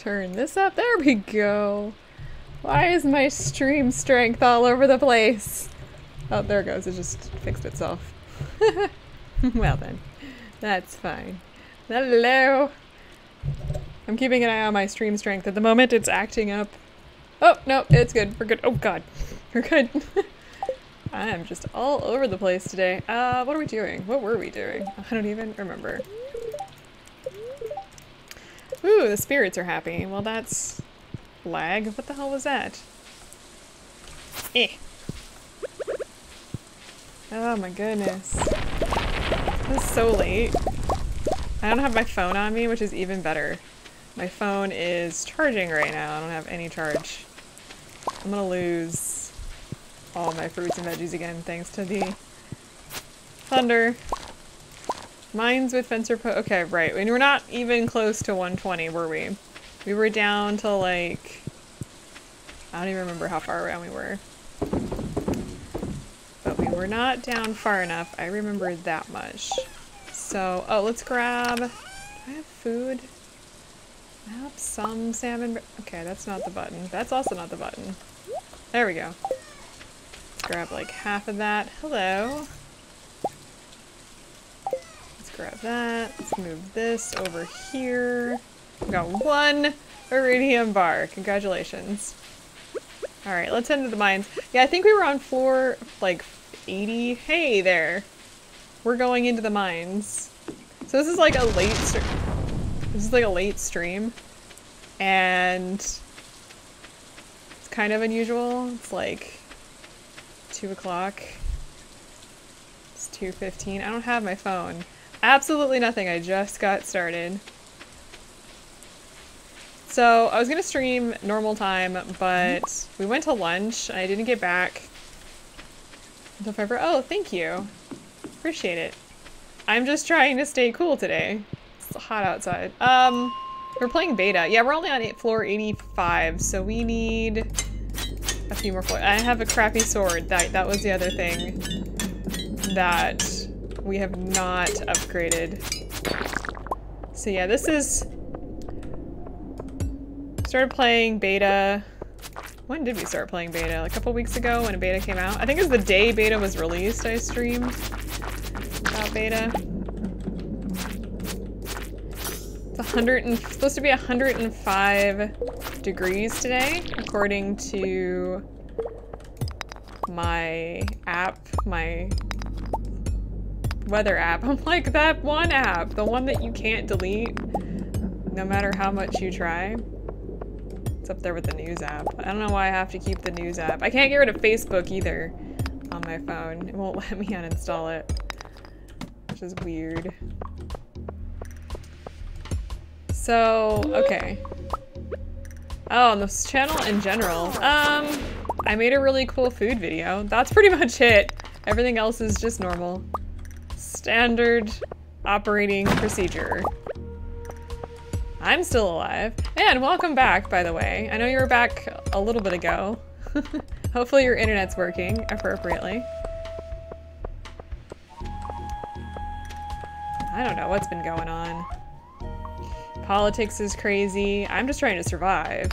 turn this up. There we go. Why is my stream strength all over the place? Oh, there it goes. It just fixed itself. Well then, that's fine. Hello. I'm keeping an eye on my stream strength. At the moment, it's acting up. Oh, no, it's good. We're good. Oh, God. We're good. I am just all over the place today. What are we doing? What were we doing? I don't even remember. Ooh, the spirits are happy. Well, that's lag. What the hell was that? Eh. Oh my goodness. This is so late. I don't have my phone on me, which is even better. My phone is charging right now. I don't have any charge. I'm gonna lose all my fruits and veggies again thanks to the thunder. Mines with fencer okay, right. We were not even close to 120, were we? We were down to like... I don't even remember how far around we were. But we were not down far enough. I remember that much. So, oh, let's grab... Do I have food? I have some salmon... Okay, that's not the button. That's also not the button. There we go. Let's grab like half of that. Hello. Let's grab that. Let's move this over here. We got one iridium bar. Congratulations. Alright, let's head into the mines. Yeah, I think we were on floor like 80. Hey there. We're going into the mines. So this is like a late stream. And it's kind of unusual. It's like 2 o'clock. It's 2:15. I don't have my phone. Absolutely nothing. I just got started. So I was gonna stream normal time, but we went to lunch and I didn't get back until February. Oh, thank you. Appreciate it. I'm just trying to stay cool today. It's hot outside. We're playing beta. Yeah, we're only on floor 85, so we need a few more floors. I have a crappy sword. That was the other thing that we have not upgraded. So yeah, this is... Started playing beta. When did we start playing beta? Like a couple weeks ago when beta came out. I think it was the day beta was released I streamed about beta. It's supposed to be 105 degrees today, according to my app, my weather app. I'm like, that one app, the one that you can't delete no matter how much you try. It's up there with the news app. I don't know why I have to keep the news app. I can't get rid of Facebook either on my phone. It won't let me uninstall it, which is weird. So, okay. Oh, on this channel in general. I made a really cool food video. That's pretty much it. Everything else is just normal. Standard operating procedure. I'm still alive. And welcome back, by the way. I know you were back a little bit ago. Hopefully your internet's working appropriately. I don't know what's been going on. Politics is crazy. I'm just trying to survive.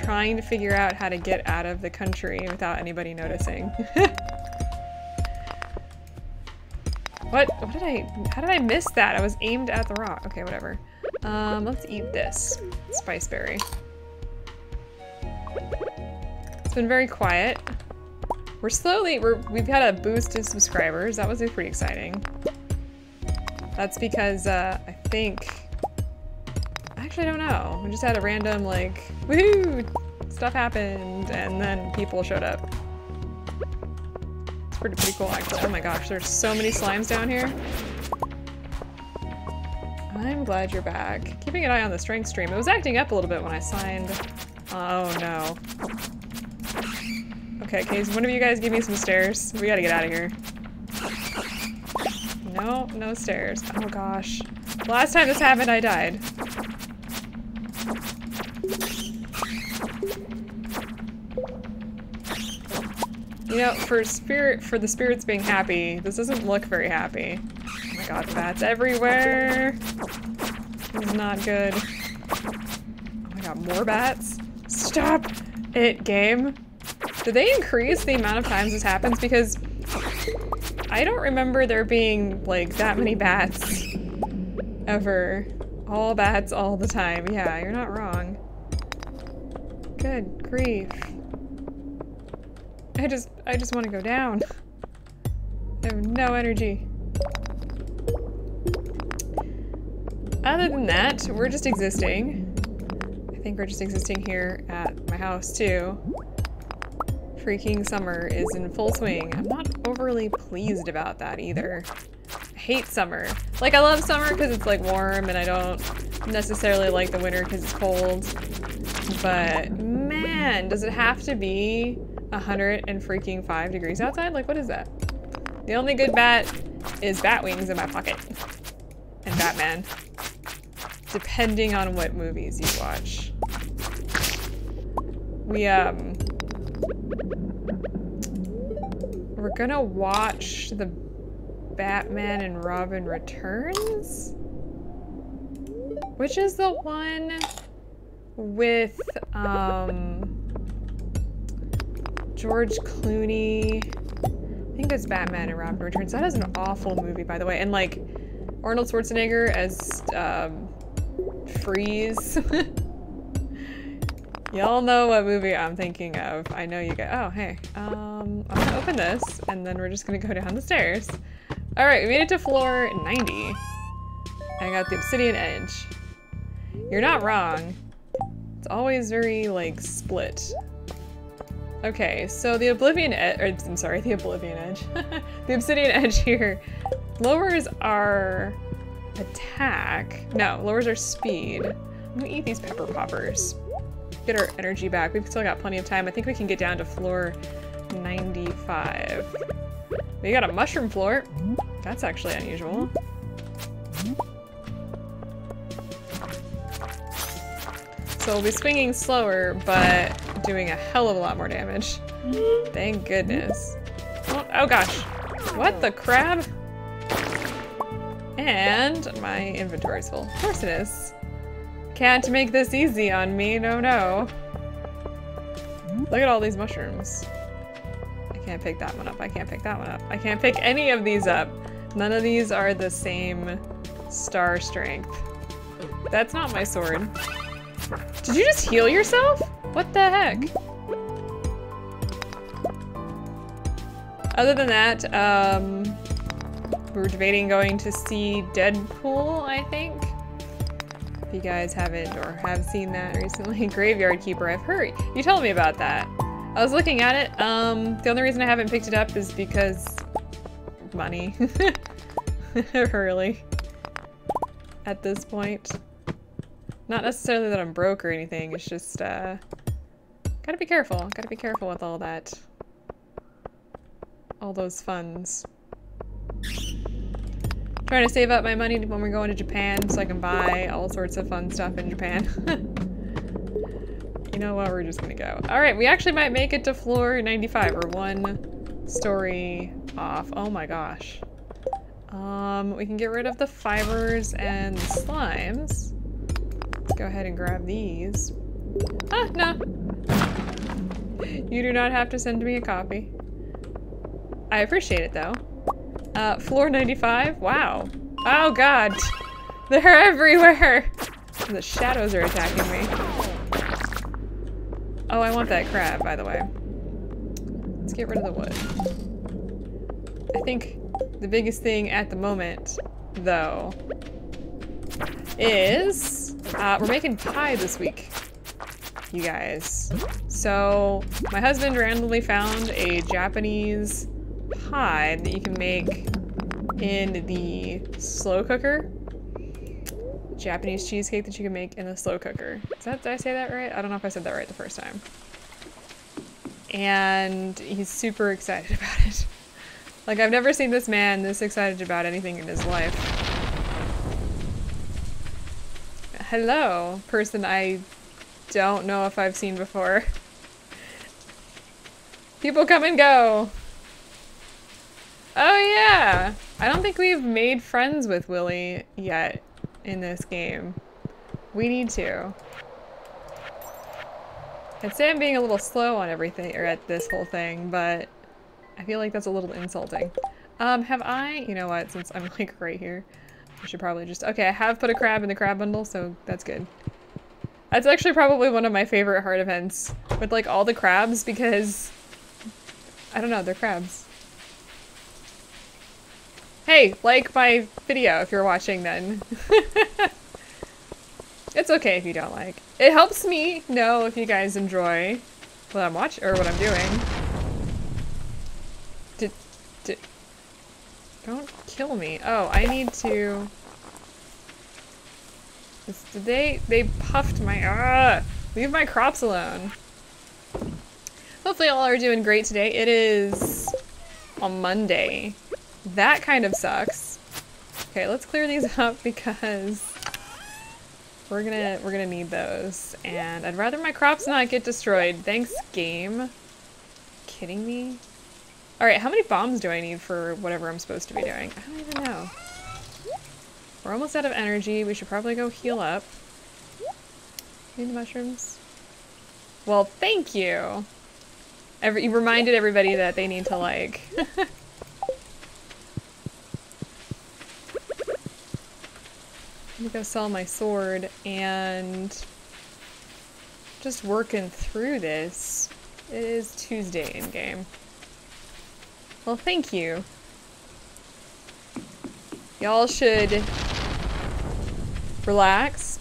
Trying to figure out how to get out of the country without anybody noticing. How did I miss that? I was aimed at the rock. Okay, whatever. Let's eat this. Spiceberry. It's been very quiet. We've had a boost in subscribers. That was pretty exciting. That's because, I think... Actually, I don't know. We just had a random, like, woohoo! Stuff happened, and then people showed up. It's pretty cool, actually. Oh my gosh, there's so many slimes down here. I'm glad you're back. Keeping an eye on the strength stream. It was acting up a little bit when I signed. Oh no. Okay, so one of you guys give me some stairs. We gotta get out of here. No, no stairs. Oh gosh. Last time this happened, I died. You know, for the spirits being happy, this doesn't look very happy. Oh my god, bats everywhere. This is not good. got more bats. Stop it, game. Did they increase the amount of times this happens? Because I don't remember there being like that many bats ever. All bats all the time. Yeah, you're not wrong. Good grief. I just want to go down. I have no energy. Other than that, we're just existing. I think we're just existing here at my house too. Freaking summer is in full swing. I'm not overly pleased about that either. I hate summer. Like, I love summer because it's like warm, and I don't necessarily like the winter because it's cold. But man, does it have to be 105 degrees outside? Like, what is that? The only good bat is bat wings in my pocket. And Batman. Depending on what movies you watch. We're gonna watch the Batman and Robin Returns? Which is the one with, George Clooney. I think it's Batman and Robin Returns. That is an awful movie, by the way. And like, Arnold Schwarzenegger as, Freeze. Y'all know what movie I'm thinking of. I know you guys. Oh, hey. I'm gonna open this, and then we're just gonna go down the stairs. Alright, we made it to floor 90. I got the obsidian edge. You're not wrong. It's always very, like, split. Okay, so the oblivion edge, or I'm sorry, the oblivion edge. The obsidian edge here lowers our attack. No, lowers our speed. I'm gonna eat these pepper poppers. Get our energy back. We've still got plenty of time. I think we can get down to floor 95. We got a mushroom floor. That's actually unusual. So we'll be swinging slower, but doing a hell of a lot more damage. Thank goodness. Oh gosh. What the crab? And my inventory's full. Of course it is. Can't make this easy on me, no. Look at all these mushrooms. I can't pick that one up, I can't pick that one up. I can't pick any of these up. None of these are the same star strength. That's not my sword. Did you just heal yourself? What the heck? Other than that, we were debating going to see Deadpool, I think. If you guys haven't or have seen that recently. Graveyard Keeper, I've heard. You told me about that. I was looking at it. The only reason I haven't picked it up is because money. Really. At this point. Not necessarily that I'm broke or anything, it's just, gotta be careful. Gotta be careful with all that. All those funds. Trying to save up my money when we're going to Japan so I can buy all sorts of fun stuff in Japan. You know what, we're just gonna go. Alright, we actually might make it to floor 95. We're one story off. Oh my gosh. We can get rid of the fibers and the slimes. Let's go ahead and grab these. Ah, no. You do not have to send me a copy. I appreciate it though. Floor 95? Wow. Oh god. They're everywhere! The shadows are attacking me. Oh, I want that crab, by the way. Let's get rid of the wood. I think the biggest thing at the moment, though, is we're making pie this week, you guys. So my husband randomly found a Japanese pie that you can make in the slow cooker. Japanese cheesecake that you can make in the slow cooker. Did I say that right? I don't know if I said that right the first time. And he's super excited about it. Like, I've never seen this man this excited about anything in his life. Hello, person I don't know if I've seen before. People come and go. Oh yeah! I don't think we've made friends with Willie yet in this game. We need to. I'd say I'm being a little slow on everything, or at this whole thing, but I feel like that's a little insulting. Have I, you know what, since I'm like right here, I should probably just, okay, I have put a crab in the crab bundle, so that's good. That's actually probably one of my favorite heart events with like all the crabs because, I don't know, they're crabs. Hey, like my video if you're watching then. It's okay if you don't like. It helps me know if you guys enjoy what I'm watching or what I'm doing. Don't kill me. Oh, I need to. They puffed my. Leave my crops alone. Hopefully, all are doing great today. It is on Monday. That kind of sucks. Okay, let's clear these up because we're gonna need those, and I'd rather my crops not get destroyed. Thanks, game. Kidding me? All right, how many bombs do I need for whatever I'm supposed to be doing? I don't even know. We're almost out of energy. We should probably go heal up. Need the mushrooms? Well, thank you. You reminded everybody that they need to like. Let me go sell my sword and just working through this. It is Tuesday in game. Well, thank you. Y'all should relax.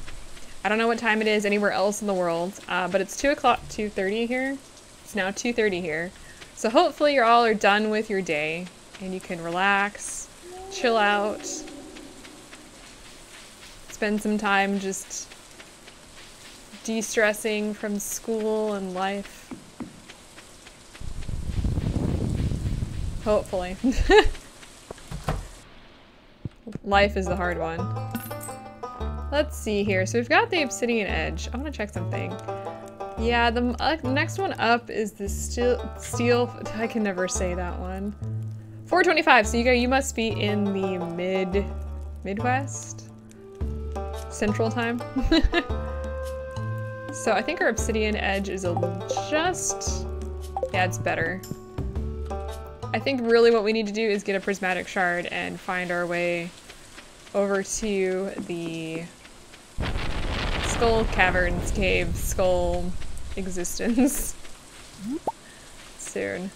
I don't know what time it is anywhere else in the world, but it's 2 o'clock, 2:30 here. It's now 2:30 here. So hopefully you all are done with your day and you can relax, chill out, spend some time just de-stressing from school and life. Hopefully. Life is the hard one. Let's see here. So we've got the obsidian edge. I want to check something. Yeah, the next one up is the steel. I can never say that one. 425. So you must be in the Midwest? Central time? So I think our obsidian edge is yeah, it's better. I think really what we need to do is get a prismatic shard and find our way over to the Skull Caverns Cave Skull existence soon.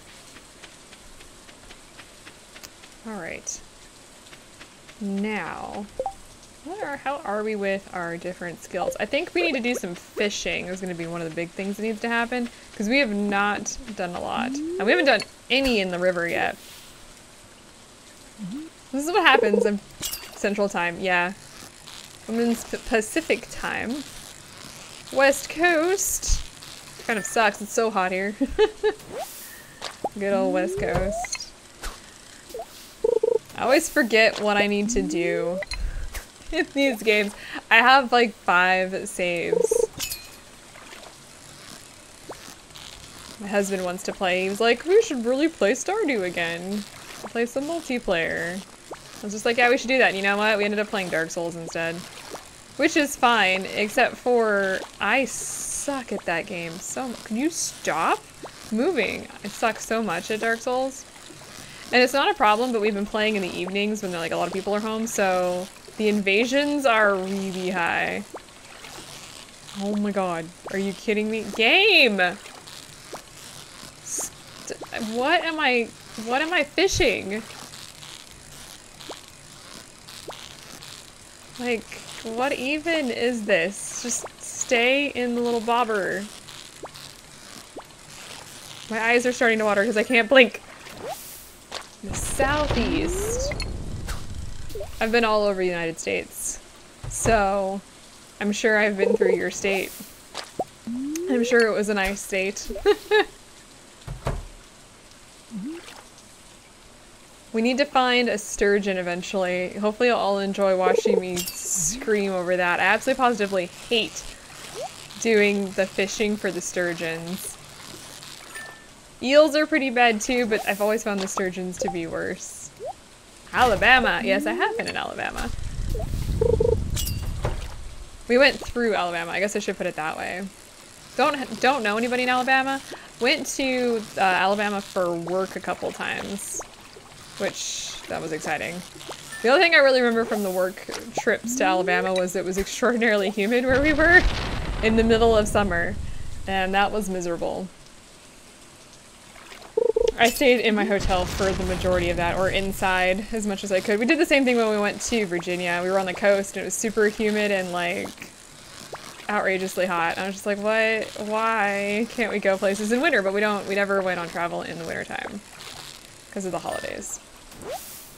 Alright. Now, how are we with our different skills? I think we need to do some fishing. Is going to be one of the big things that needs to happen because we have not done a lot. And we haven't done any in the river yet. This is what happens in Central Time. Yeah. I'm in Pacific Time. West Coast. Kind of sucks. It's so hot here. Good old West Coast. I always forget what I need to do in these games. I have like 5 saves. My husband wants to play. He was like, we should really play Stardew again. Play some multiplayer. I was just like, yeah, we should do that. And you know what? We ended up playing Dark Souls instead. Which is fine, except for I suck at that game so much. Can you stop moving? I suck so much at Dark Souls. And it's not a problem, but we've been playing in the evenings when like a lot of people are home, so the invasions are really high. Oh my god. Are you kidding me? Game! What am I fishing? Like, what even is this? Just stay in the little bobber. My eyes are starting to water because I can't blink. The southeast. I've been all over the United States, so I'm sure I've been through your state. I'm sure it was a nice state. We need to find a sturgeon eventually. Hopefully you'll all enjoy watching me scream over that. I absolutely positively hate doing the fishing for the sturgeons. Eels are pretty bad too, but I've always found the sturgeons to be worse. Alabama! Yes, I have been in Alabama. We went through Alabama. I guess I should put it that way. don't know anybody in Alabama. Went to Alabama for work a couple times, which that was exciting. The only thing I really remember from the work trips to Alabama was it was extraordinarily humid where we were in the middle of summer, and that was miserable. I stayed in my hotel for the majority of that, or inside as much as I could. We did the same thing when we went to Virginia. We were on the coast and it was super humid and like outrageously hot. I was just like, what? Why can't we go places in winter? But we never went on travel in the wintertime because of the holidays.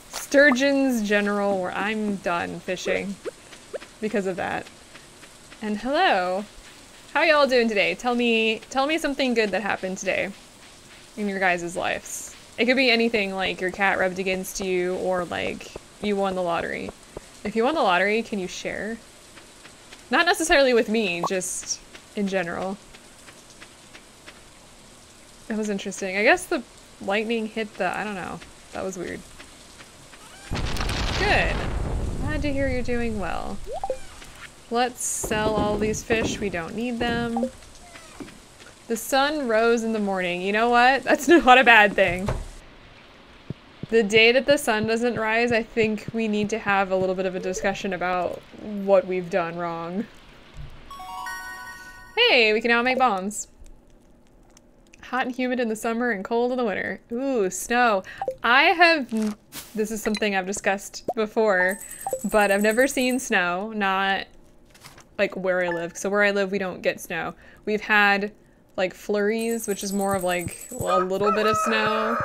Sturgeon's General, where I'm done fishing because of that. And hello, how y'all doing today? Tell me something good that happened today in your guys' lives. It could be anything, like your cat rubbed against you or like you won the lottery. If you won the lottery, can you share? Not necessarily with me, just in general. That was interesting. I guess the lightning hit the, I don't know. That was weird. Good. Glad to hear you're doing well. Let's sell all these fish. We don't need them. The sun rose in the morning. You know what? That's not a bad thing. The day that the sun doesn't rise, I think we need to have a little bit of a discussion about what we've done wrong. Hey, we can now make bombs. Hot and humid in the summer and cold in the winter. Ooh, snow. This is something I've discussed before, but I've never seen snow, not like where I live. So where I live, we don't get snow. We've had like flurries, which is more of like a little bit of snow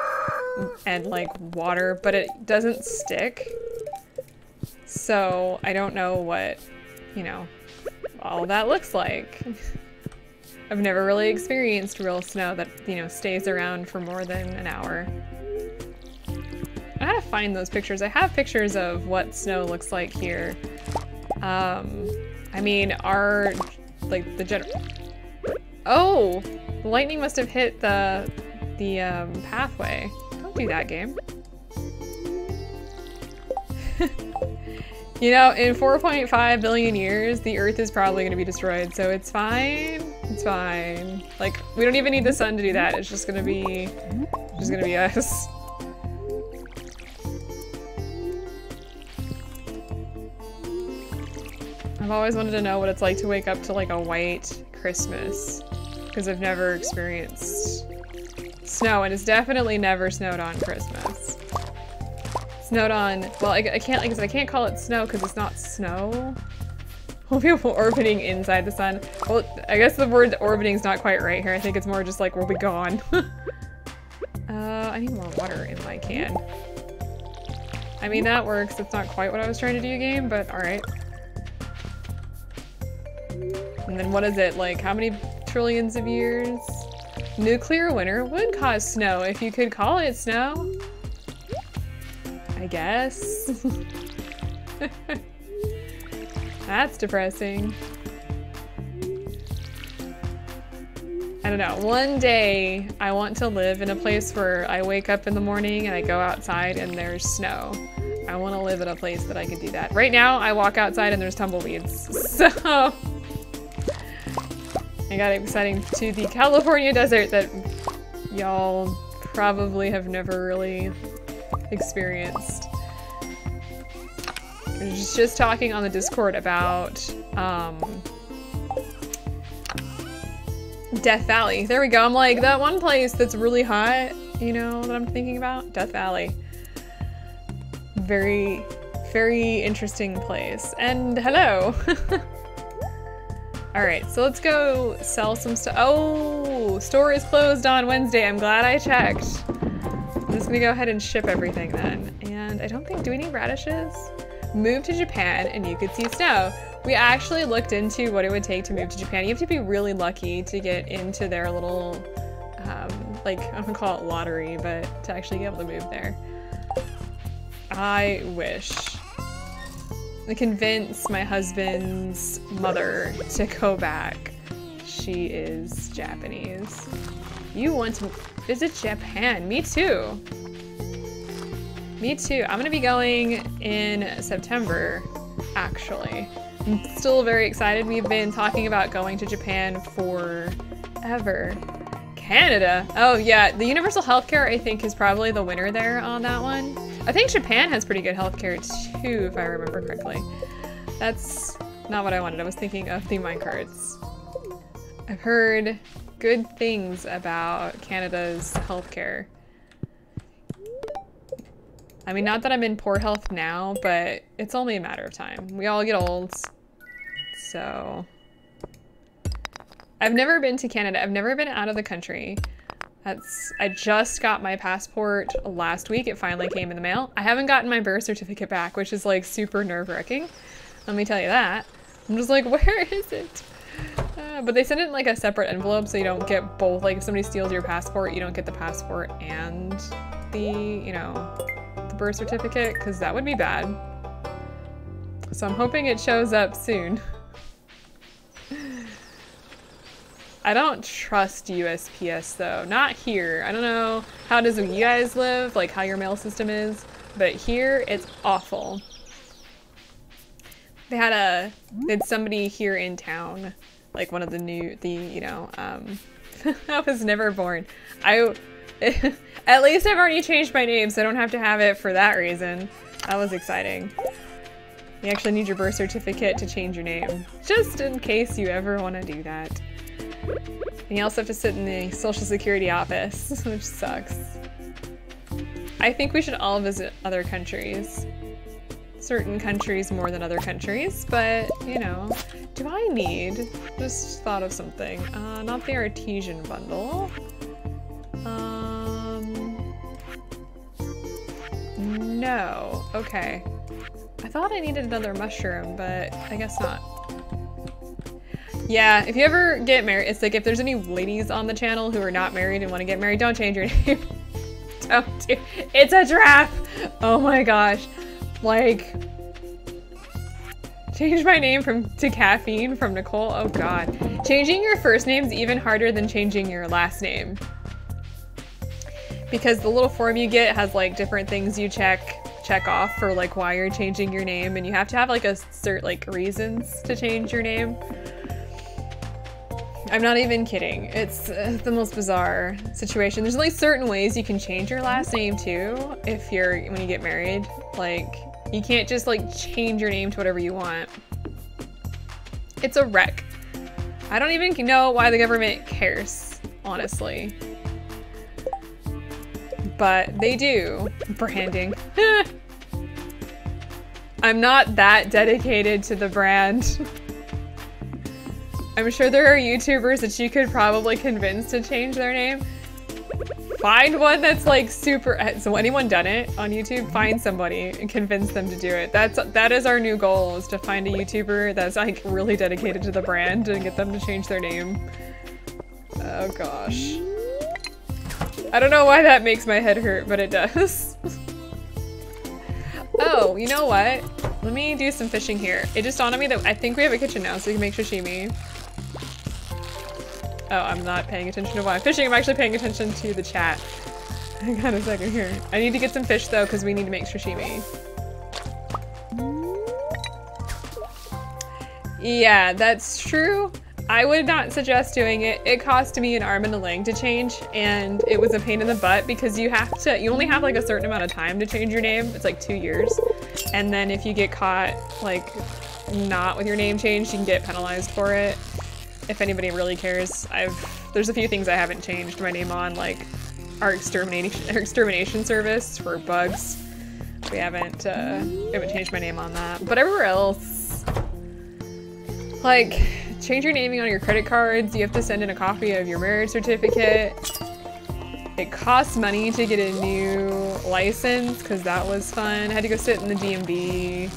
and like water, but it doesn't stick. So I don't know what, you know, all that looks like. I've never really experienced real snow that, you know, stays around for more than an hour. I gotta find those pictures. I have pictures of what snow looks like here. I mean, oh, the lightning must have hit the pathway. Don't do that, game. You know, in 4.5 billion years, the Earth is probably going to be destroyed, so it's fine. It's fine. Like, we don't even need the sun to do that. It's just gonna be us. I've always wanted to know what it's like to wake up to like a white Christmas, because I've never experienced snow, and it's definitely never snowed on Christmas. Snowed on, well, I can't, like I said, I can't call it snow because it's not snow. Will be orbiting inside the sun. Well, I guess the word orbiting is not quite right here. I think it's more just like we'll be gone. I need more water in my can. I mean, that works. That's not quite what I was trying to do, game, but all right. And then what is it, like how many trillions of years? Nuclear winter would cause snow if you could call it snow. I guess. That's depressing. I don't know. One day I want to live in a place where I wake up in the morning and I go outside and there's snow. I want to live in a place that I could do that. Right now I walk outside and there's tumbleweeds. So I got exciting to the California desert that y'all probably have never really experienced. I was just talking on the Discord about Death Valley. There we go. I'm like, that one place that's really hot, you know, that I'm thinking about? Death Valley. Very, very interesting place. And hello. Alright, so let's go sell some stuff. Oh, store is closed on Wednesday. I'm glad I checked. I'm just gonna go ahead and ship everything then. And I don't think, do we need radishes? Move to Japan and you could see snow. We actually looked into what it would take to move to Japan. You have to be really lucky to get into their little, like, I'm gonna call it lottery, but to actually be able to move there. I wish. I convince my husband's mother to go back. She is Japanese. You want to visit Japan? Me too. Me too. I'm gonna be going in September, actually. I'm still very excited. We've been talking about going to Japan forever. Canada. Oh yeah, the universal healthcare I think is probably the winner there on that one. I think Japan has pretty good healthcare too, if I remember correctly. That's not what I wanted. I was thinking of the minecarts. I've heard good things about Canada's healthcare. I mean, not that I'm in poor health now, but it's only a matter of time. We all get old, so. I've never been to Canada. I've never been out of the country. I just got my passport last week. It finally came in the mail. I haven't gotten my birth certificate back, which is like super nerve-wracking. Let me tell you that. I'm just like, where is it? But they send it in like a separate envelope so you don't get both. Like if somebody steals your passport, you don't get the passport and the, you know, the birth certificate, because that would be bad. So I'm hoping it shows up soon. I don't trust USPS though, not here. I don't know how does you guys live, like how your mail system is, but here it's awful. They had somebody here in town, like one of the you know, I was never born. At least I've already changed my name, so I don't have to have it for that reason. That was exciting. You actually need your birth certificate to change your name, just in case you ever want to do that. And you also have to sit in the Social Security office, which sucks. I think we should all visit other countries. Certain countries more than other countries, but, you know. Do I need... Just thought of something. Not the artesian bundle. No. Okay. I thought I needed another mushroom, but I guess not. Yeah, if you ever get married, it's like if there's any ladies on the channel who are not married and want to get married, don't change your name. Don't do. It's a trap! Oh my gosh. Like, change my name to Caffeine from Nicole. Oh god. Changing your first name is even harder than changing your last name. Because the little form you get has like different things you check off for like why you're changing your name, and you have to have like a certain like reasons to change your name. I'm not even kidding. It's the most bizarre situation. There's only certain ways you can change your last name too when you get married. Like, you can't just like change your name to whatever you want. It's a wreck. I don't even know why the government cares, honestly. But they do. Branding. I'm not that dedicated to the brand. I'm sure there are YouTubers that you could probably convince to change their name. Find one that's like super, so anyone done it on YouTube? Find somebody and convince them to do it. That is our new goal, is to find a YouTuber that's like really dedicated to the brand and get them to change their name. Oh gosh. I don't know why that makes my head hurt, but it does. Oh, you know what? Let me do some fishing here. It just dawned on me that I think we have a kitchen now, so we can make sashimi. Oh, I'm not paying attention to why I'm fishing. I'm actually paying attention to the chat. Hang on a second here. I need to get some fish though, because we need to make sashimi. Yeah, that's true. I would not suggest doing it. It cost me an arm and a leg to change, and it was a pain in the butt because you only have like a certain amount of time to change your name. It's like 2 years. And then if you get caught like not with your name changed, you can get penalized for it. If anybody really cares, there's a few things I haven't changed my name on, like our extermination service for bugs. We haven't changed my name on that. But everywhere else, like, change your naming on your credit cards. You have to send in a copy of your marriage certificate. It costs money to get a new license, because that was fun. I had to go sit in the DMV.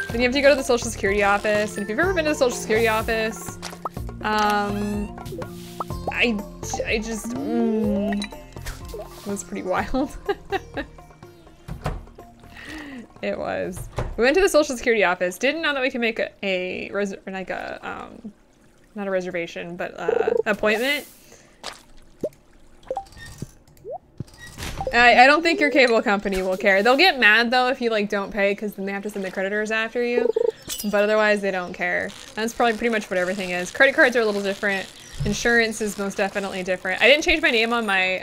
Then you have to go to the Social Security office, and if you've ever been to the Social Security office, it was pretty wild. It was. We went to the Social Security office, didn't know that we could make not a reservation, but an appointment. I don't think your cable company will care. They'll get mad though if you like don't pay, because then they have to send the creditors after you. but otherwise they don't care. That's probably pretty much what everything is. Credit cards are a little different. Insurance is most definitely different. I didn't change my name on my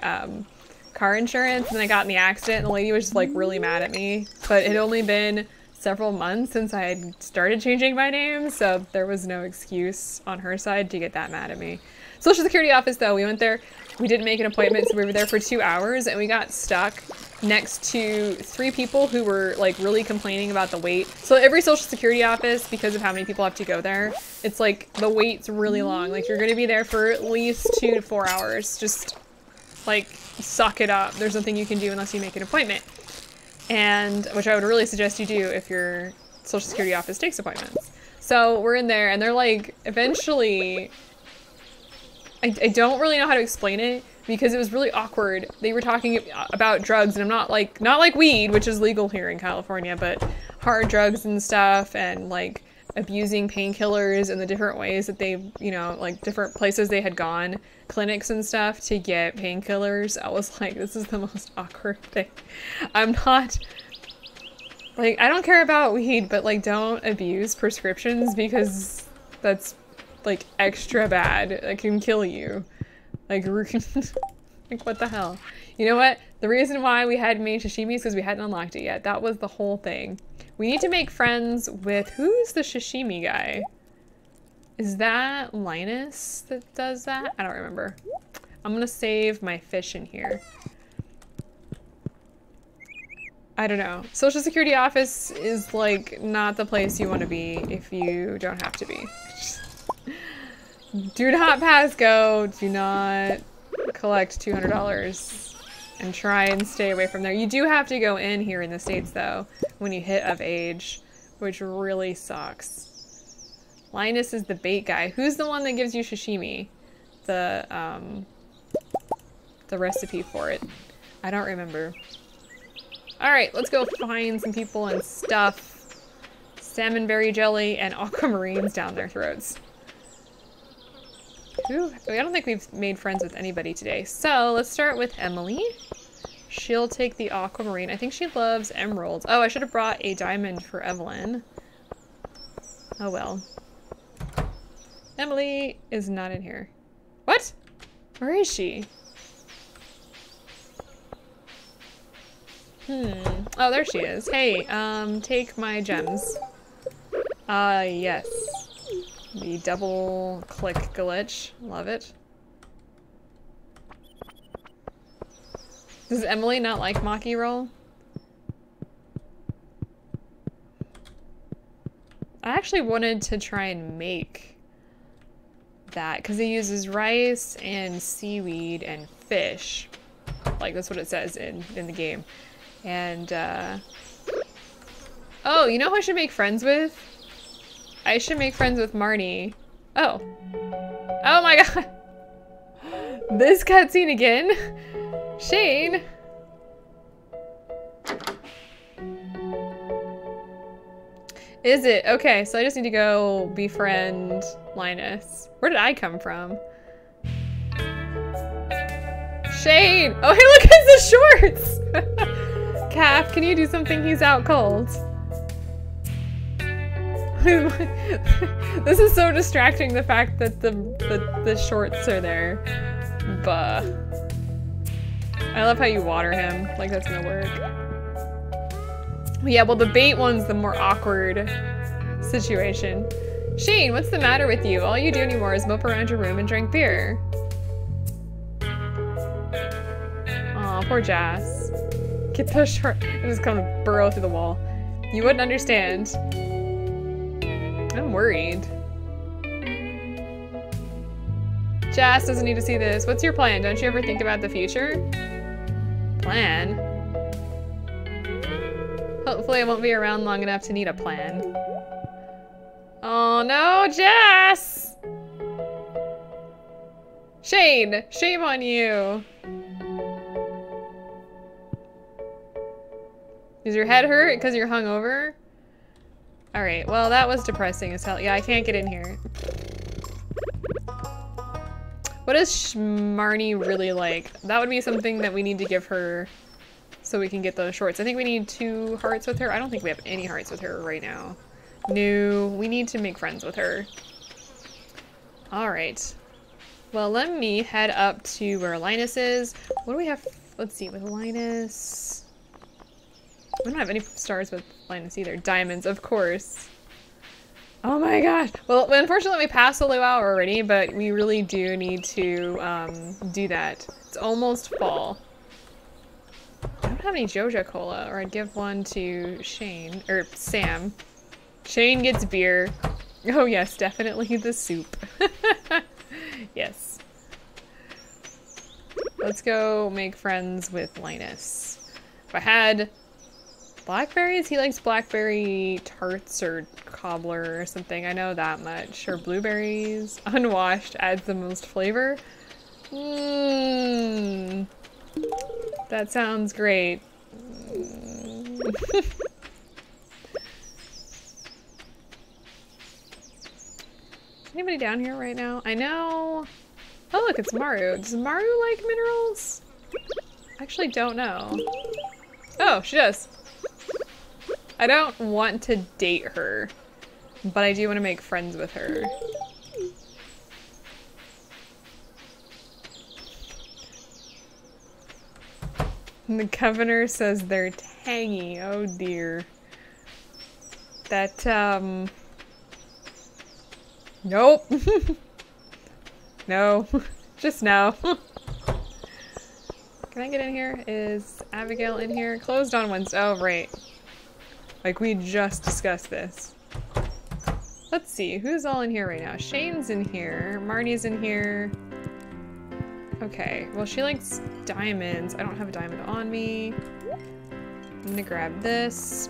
car insurance, and then I got in the accident, and the lady was just like really mad at me. But it had only been several months since I had started changing my name, so there was no excuse on her side to get that mad at me. Social Security office though, we went there, we didn't make an appointment, so we were there for 2 hours, and we got stuck next to 3 people who were like really complaining about the wait. So every Social Security office, because of how many people have to go there, it's like the wait's really long. Like you're gonna be there for at least 2 to 4 hours. Just like suck it up. There's nothing you can do unless you make an appointment. And which I would really suggest you do if your Social Security office takes appointments. So we're in there and they're like, eventually, I don't really know how to explain it because it was really awkward. They were talking about drugs, and I'm not like weed, which is legal here in California, but hard drugs and stuff, and like abusing painkillers and the different ways that they, you know, like different places they had gone, clinics and stuff to get painkillers. I was like, this is the most awkward thing. I'm not, like, I don't care about weed, but like don't abuse prescriptions because that's like extra bad. It can kill you. Like, like what the hell? You know what? The reason why we hadn't made sashimi is because we hadn't unlocked it yet. That was the whole thing. We need to make friends with, who's the sashimi guy? Is that Linus that does that? I don't remember. I'm gonna save my fish in here. I don't know. Social Security office is like not the place you want to be if you don't have to be. Do not pass go. Do not collect $200 and try and stay away from there. You do have to go in here in the States though when you hit of age, which really sucks. Linus is the bait guy. Who's the one that gives you sashimi? The recipe for it. I don't remember. Alright, let's go find some people and stuff salmon berry jelly and aquamarines down their throats. Ooh, I don't think we've made friends with anybody today. So let's start with Emily. She'll take the aquamarine. I think she loves emeralds. Oh, I should have brought a diamond for Evelyn. Oh well. Emily is not in here. What? Where is she? Oh, there she is. Hey, take my gems. Yes. The double click glitch. Love it. Does Emily not like Maki roll? I actually wanted to try and make that because it uses rice and seaweed and fish. Like that's what it says in the game. And oh, you know who I should make friends with? I should make friends with Marnie. Oh. Oh my god. This cutscene again? Shane. Is it? Okay, so I just need to go befriend Linus. Where did I come from? Shane! Oh, hey, look at the shorts! Kaff, can you do something? He's out cold. This is so distracting, the fact that the shorts are there. Bah. I love how you water him. Like that's gonna work. Yeah, well the bait one's the more awkward situation. Shane, what's the matter with you? All you do anymore is mope around your room and drink beer. Aw, poor Jas. Get those shorts. I just come to burrow through the wall. You wouldn't understand. I'm worried. Jas doesn't need to see this. What's your plan? Don't you ever think about the future? Plan? Hopefully I won't be around long enough to need a plan. Oh no, Jas! Shane, shame on you. Does your head hurt because you're hungover? Alright, well that was depressing as hell. Yeah, I can't get in here. What does Marnie really like? That would be something that we need to give her so we can get those shorts. I think we need 2 hearts with her. I don't think we have any hearts with her right now. No, we need to make friends with her. Alright. Well, let me head up to where Linus is. What do we have? Let's see, with Linus... We don't have any stars with Linus either. Diamonds, of course. Oh my gosh. Well, unfortunately we passed the luau already, but we really do need to do that. It's almost fall. I don't have any Joja Cola, or I'd give one to Shane, or Sam. Shane gets beer. Oh yes, definitely the soup. Yes. Let's go make friends with Linus. If I had blackberries, he likes blackberry tarts or cobbler or something. I know that much. Or blueberries. Unwashed adds the most flavor. Mmm. That sounds great. Anybody down here right now? I know. Oh look, it's Maru. Does Maru like minerals? I actually don't know. Oh, she does. I don't want to date her, but I do want to make friends with her. And the governor says they're tangy. Oh dear. That, nope. No. Just no. Can I get in here? Is Abigail in here? Closed on Wednesday. Oh, right. Like, we just discussed this. Let's see. Who's all in here right now? Shane's in here. Marnie's in here. Okay. Well, she likes diamonds. I don't have a diamond on me. I'm gonna grab this.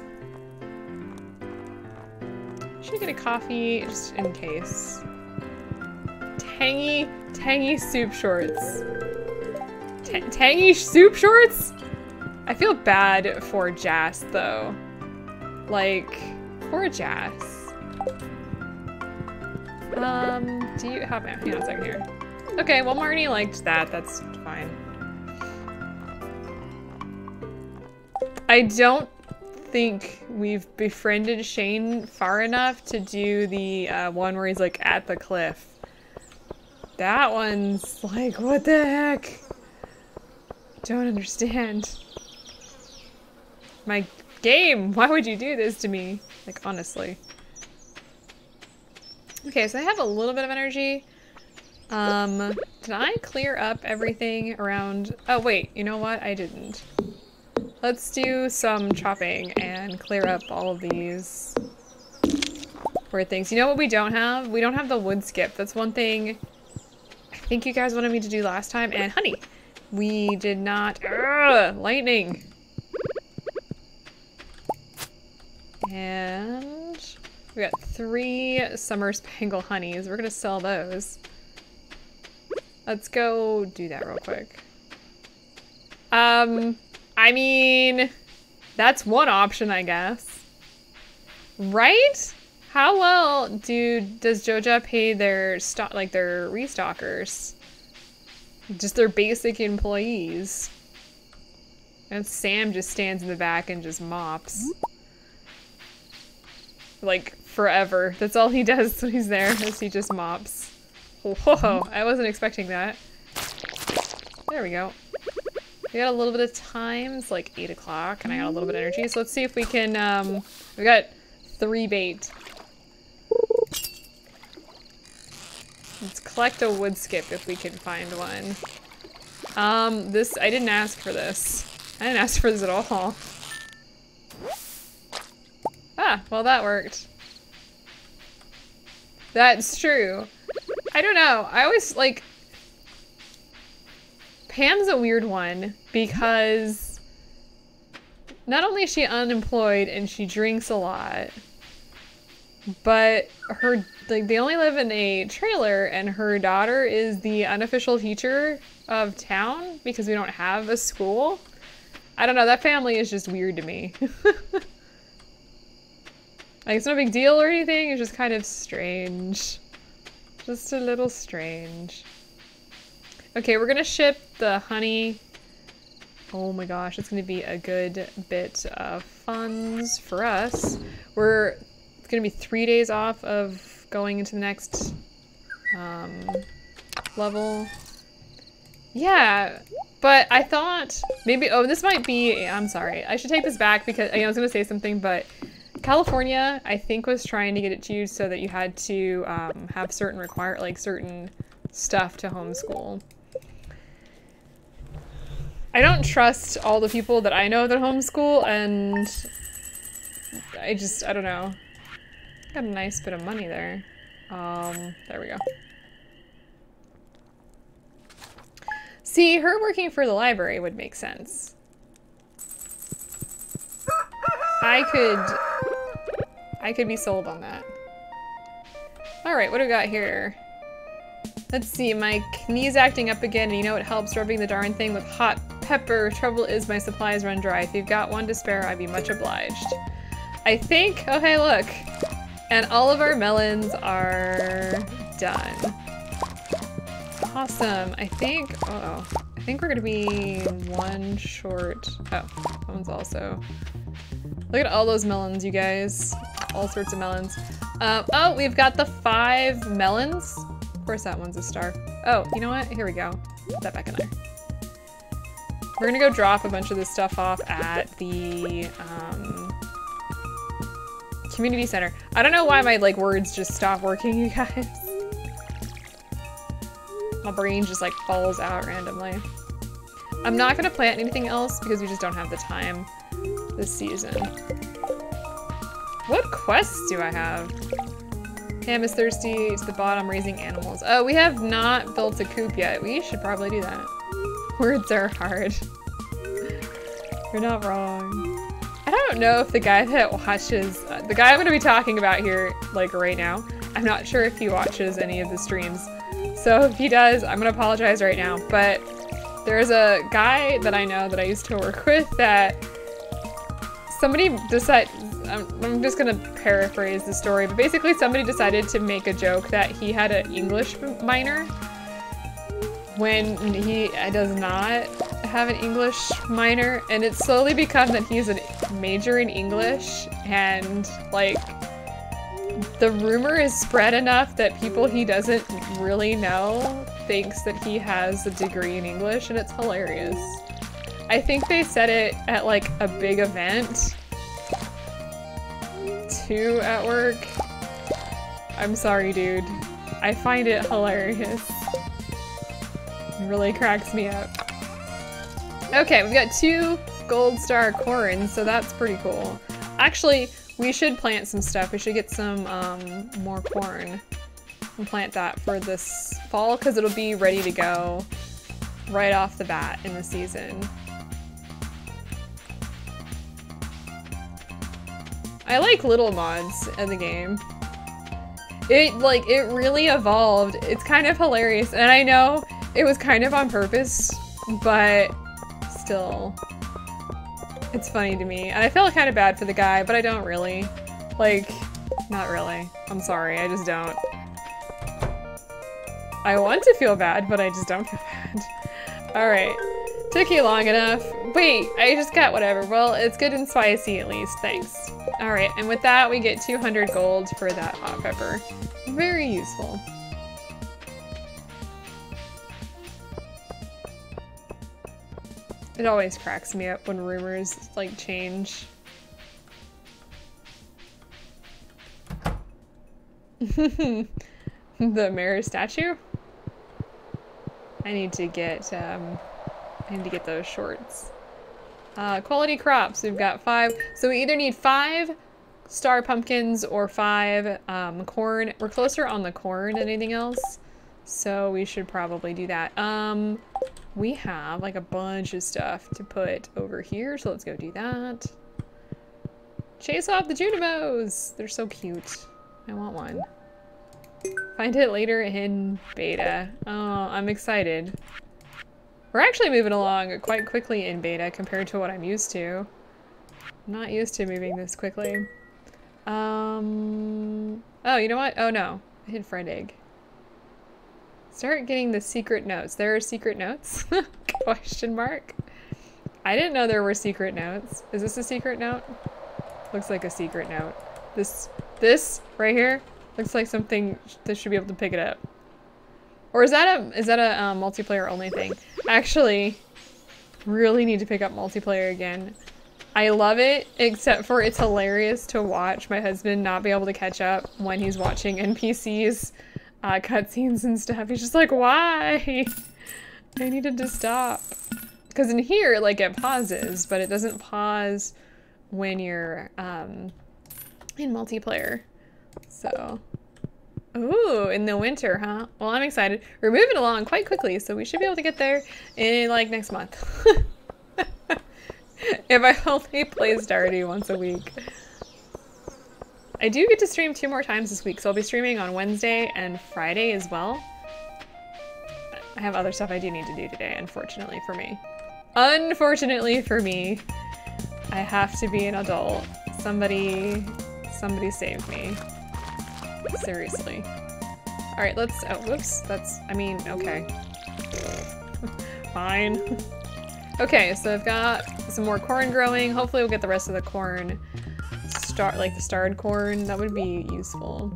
Should get a coffee just in case. Tangy soup shorts. Tangy soup shorts? I feel bad for Jas though. Like, poor Jas. Do you hang on a second here. Okay, well Marnie liked that, that's fine. I don't think we've befriended Shane far enough to do the one where he's like at the cliff. That one's like, what the heck? Don't understand. My game, why would you do this to me? Like, honestly. Okay, so I have a little bit of energy. Did I clear up everything around? Oh wait, you know what? I didn't. Let's do some chopping and clear up all of these weird things. You know what we don't have? We don't have the wood skip. That's one thing I think you guys wanted me to do last time. And honey, we did not. Ugh, lightning. And we got 3 summer spangle honeys. We're gonna sell those. Let's go do that real quick. I mean, that's one option, I guess. Right? How well does Joja pay their their restockers? Just their basic employees. And Sam just stands in the back and just mops. Like, forever. That's all he does when he's there, is he just mops. Whoa, I wasn't expecting that. There we go. We got a little bit of time. It's like 8 o'clock, and I got a little bit of energy. So let's see if we can, we got 3 bait. Let's collect a wood skip if we can find one. I didn't ask for this. I didn't ask for this at all. Ah, well that worked. That's true. I don't know. I always, like... Pam's a weird one because not only is she unemployed and she drinks a lot, but they only live in a trailer and her daughter is the unofficial teacher of town because we don't have a school. I don't know, that family is just weird to me. Like, it's no big deal or anything, it's just kind of strange. Just a little strange. Okay, we're gonna ship the honey. Oh my gosh, it's gonna be a good bit of funds for us. We're gonna be 3 days off of going into the next level. Yeah, but I thought maybe, oh, this might be, I'm sorry. I should take this back because I was gonna say something, but California, I think, was trying to get it to you so that you had to have certain certain stuff to homeschool. I don't trust all the people that I know that homeschool, and I don't know. Got a nice bit of money there. There we go. See, her working for the library would make sense. I could be sold on that. All right, what do we got here? Let's see, my knee's acting up again, and you know it helps rubbing the darn thing with hot pepper. Trouble is my supplies run dry. If you've got one to spare, I'd be much obliged. I think, oh hey, look. And all of our melons are done. Awesome, I think, uh-oh. I think we're gonna be one short. Oh, that one's also. Look at all those melons, you guys. All sorts of melons. Oh, we've got the 5 melons. Of course that one's a star. Oh, you know what? Here we go. Put that back in there. We're gonna go drop a bunch of this stuff off at the community center. I don't know why my words just stop working, you guys. My brain just falls out randomly. I'm not gonna plant anything else because we just don't have the time this season. What quests do I have? Ham is thirsty to the bottom, raising animals. Oh, we have not built a coop yet. We should probably do that. Words are hard. You're not wrong. I don't know if the guy that watches, the guy I'm gonna be talking about here, right now, I'm not sure if he watches any of the streams. So if he does, I'm gonna apologize right now. But there's a guy that I know that I used to work with that somebody decided, I'm just gonna paraphrase the story, but basically somebody decided to make a joke that he had an English minor when he does not have an English minor, and it's slowly become that he's a major in English, and the rumor is spread enough that people he doesn't really know thinks that he has a degree in English, and it's hilarious. I think they said it at a big event too at work. I'm sorry, dude. I find it hilarious. It really cracks me up. Okay, we've got 2 gold star corns, so that's pretty cool. Actually, we should plant some stuff. We should get some more corn and plant that for this fall because it'll be ready to go right off the bat in the season. I like little mods in the game. It really evolved. It's kind of hilarious, and I know it was kind of on purpose, but still, it's funny to me. And I feel kind of bad for the guy, but I don't really. Not really. I'm sorry, I just don't. I want to feel bad, but I just don't feel bad. Alright. Took you long enough. Wait, I just got whatever. Well, it's good and spicy at least, thanks. Alright, and with that we get 200 gold for that hot pepper. Very useful. It always cracks me up when rumors change. The mirror statue? I need to get those shorts. Quality crops, we've got 5. So we either need 5 star pumpkins or 5 corn. We're closer on the corn than anything else, so we should probably do that. We have a bunch of stuff to put over here, so let's go do that. Chase off the Junimos! They're so cute. I want one. Find it later in beta. Oh, I'm excited. We're actually moving along quite quickly in beta compared to what I'm used to. I'm not used to moving this quickly. Oh, you know what? Oh no, I hid fried egg. Start getting the secret notes. There are secret notes? Question mark. I didn't know there were secret notes. Is this a secret note? Looks like a secret note. This This right here looks like something that should be able to pick it up. Or is that a multiplayer only thing? Actually, really need to pick up multiplayer again. I love it, except for it's hilarious to watch my husband not be able to catch up when he's watching NPCs, cutscenes and stuff. He's just like, why? I needed to stop. Because in here, like, it pauses, but it doesn't pause when you're, in multiplayer. So, ooh, in the winter, huh? Well, I'm excited. We're moving along quite quickly, so we should be able to get there in, like, next month. If I only play Stardew once a week. I do get to stream 2 more times this week, so I'll be streaming on Wednesday and Friday as well. I have other stuff I do need to do today, unfortunately for me. Unfortunately for me, I have to be an adult. Somebody save me. Seriously. Alright, let's, oh, whoops, that's, I mean, okay. Fine. Okay, so I've got some more corn growing. Hopefully we'll get the rest of the corn, like the starred corn. That would be useful.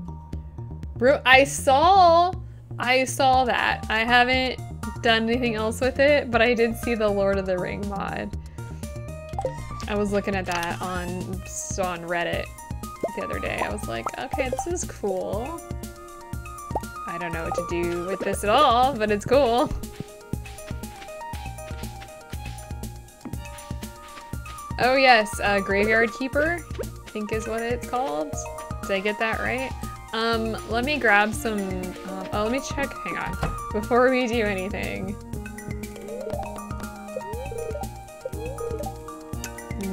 I saw that. I haven't done anything else with it, but I did see the Lord of the Ring mod. I was looking at that on Reddit the other day. I was like, okay, this is cool. I don't know what to do with this at all, but it's cool. Oh yes, Graveyard Keeper, I think is what it's called. Did I get that right? Let me grab some, oh, let me check, hang on, before we do anything.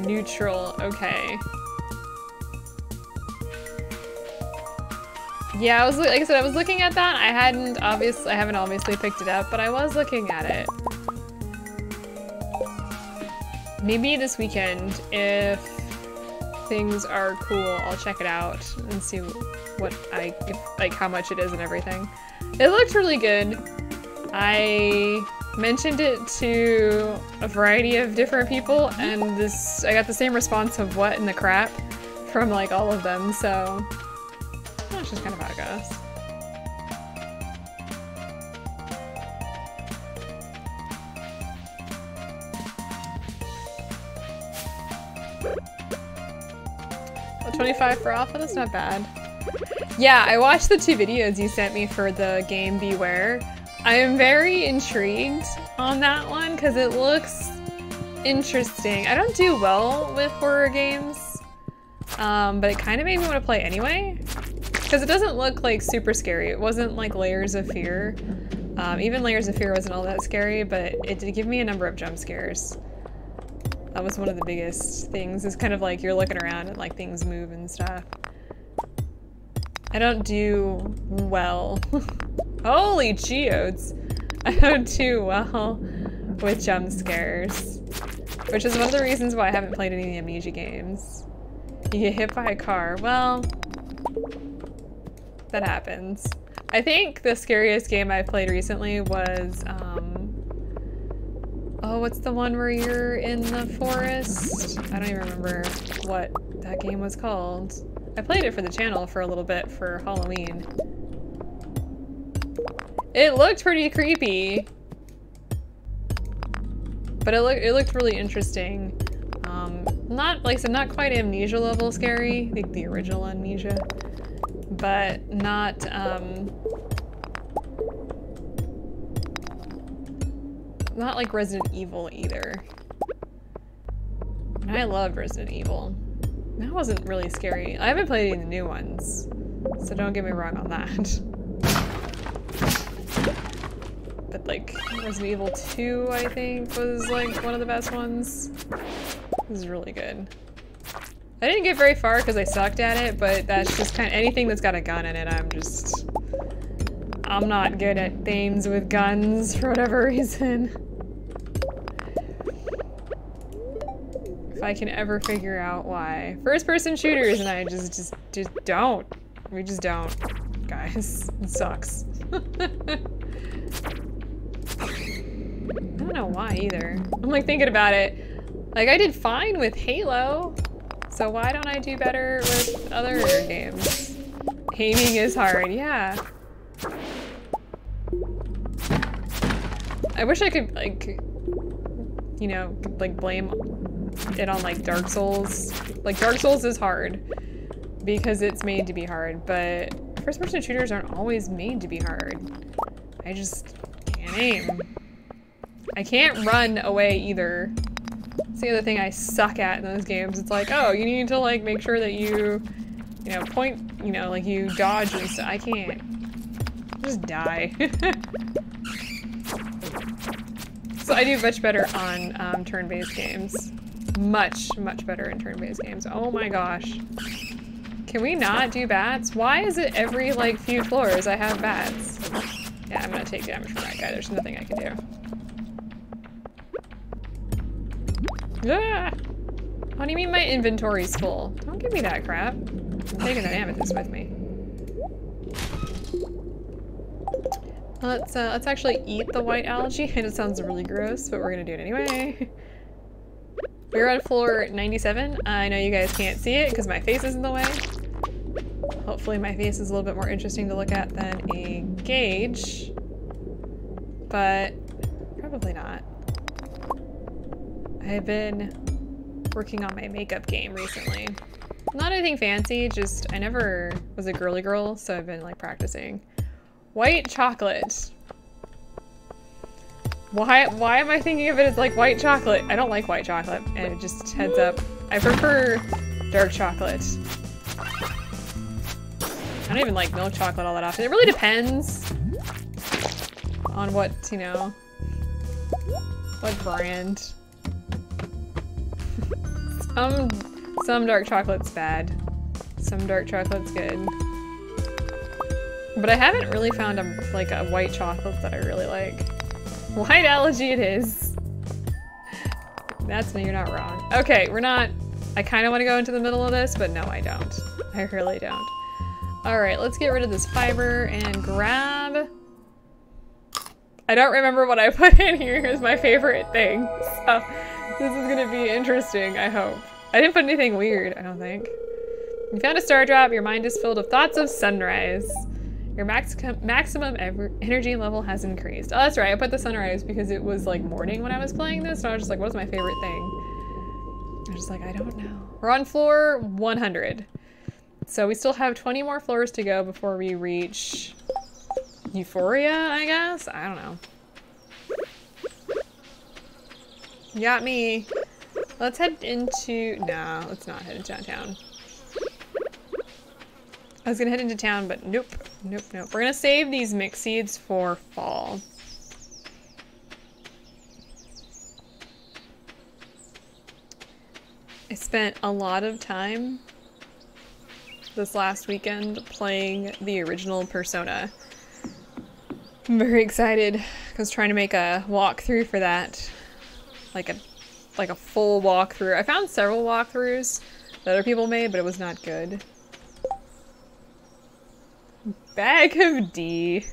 Neutral, okay. Yeah, like I said, I was looking at that. I haven't obviously picked it up, but I was looking at it. Maybe this weekend, if things are cool, I'll check it out and see what like how much it is and everything. It looks really good. I mentioned it to a variety of different people, and I got the same response of what in the crap from like all of them, so that's just kind of how it goes. Oh, 25 for alpha? That's not bad. Yeah, I watched the 2 videos you sent me for the game Beware. I am very intrigued on that one because it looks interesting. I don't do well with horror games, but it kind of made me want to play anyway. Because it doesn't look like super scary. It wasn't like Layers of Fear. Even Layers of Fear wasn't all that scary, but it did give me a number of jump scares. That was one of the biggest things. It's kind of like you're looking around and like things move and stuff. I don't do well. Holy geodes! I don't do well with jump scares. Which is one of the reasons why I haven't played any of the Amnesia games. You get hit by a car. Well, that happens. I think the scariest game I've played recently was, oh, what's the one where you're in the forest? I don't even remember what that game was called. I played it for the channel for a little bit for Halloween. It looked pretty creepy, but it looked really interesting. Not, like I said, not quite Amnesia level scary, like the original Amnesia, but not, not like Resident Evil either. And I loved Resident Evil. That wasn't really scary. I haven't played any of the new ones, so don't get me wrong on that. But like, Resident Evil 2, I think, was like one of the best ones. This is really good. I didn't get very far because I sucked at it, but that's just kind of anything that's got a gun in it, I'm not good at things with guns for whatever reason. If I can ever figure out why. First-person shooters and I just don't. We just don't, guys. It sucks. I don't know why either. I'm like thinking about it. Like I did fine with Halo. So why don't I do better with other games? Aiming is hard, yeah. I wish I could, like, you know, like blame it on like Dark Souls. Like Dark Souls is hard because it's made to be hard, but first-person shooters aren't always made to be hard. I just can't aim. I can't run away either. It's the other thing I suck at in those games. It's like, oh, you need to like make sure that you know, point, you know, like you dodge and stuff. I can't. Just die. So I do much better on turn-based games. Much better in turn-based games. Oh my gosh. Can we not do bats? Why is it every like few floors I have bats? Yeah, I'm gonna take damage from that guy. There's nothing I can do. Ah! What do you mean my inventory's full? Don't give me that crap. I'm taking that amethyst with me. Let's actually eat the white algae. And it sounds really gross, but we're gonna do it anyway. We're on floor 97. I know you guys can't see it because my face is in the way. Hopefully my face is a little bit more interesting to look at than a gauge. But probably not. I've been working on my makeup game recently. Not anything fancy, just I never was a girly girl, so I've been like practicing. White chocolate. Why am I thinking of it as like white chocolate? I don't like white chocolate, and it just heads up. I prefer dark chocolate. I don't even like milk chocolate all that often. It really depends on what, you know, what brand. Some dark chocolate's bad. Some dark chocolate's good. But I haven't really found a white chocolate that I really like. White algae it is. That's me, you're not wrong. Okay, we're not, I kind of want to go into the middle of this, but no, I don't. I really don't. All right, let's get rid of this fiber and grab, I don't remember what I put in here as my favorite thing. So this is gonna be interesting, I hope. I didn't put anything weird, I don't think. You found a star drop, your mind is filled with thoughts of sunrise. Your maximum energy level has increased. Oh, that's right. I put the sunrise because it was like morning when I was playing this, and I was just like, what's my favorite thing? I was just like, I don't know. We're on floor 100. So we still have 20 more floors to go before we reach Euphoria, I guess? I don't know. You got me. Let's head into, no, let's not head into downtown. I was gonna head into town, but nope. Nope. We're gonna save these mix seeds for fall. I spent a lot of time this last weekend playing the original Persona. I'm very excited. I was trying to make a walkthrough for that. Like a full walkthrough. I found several walkthroughs that other people made, but it was not good. Bag of D.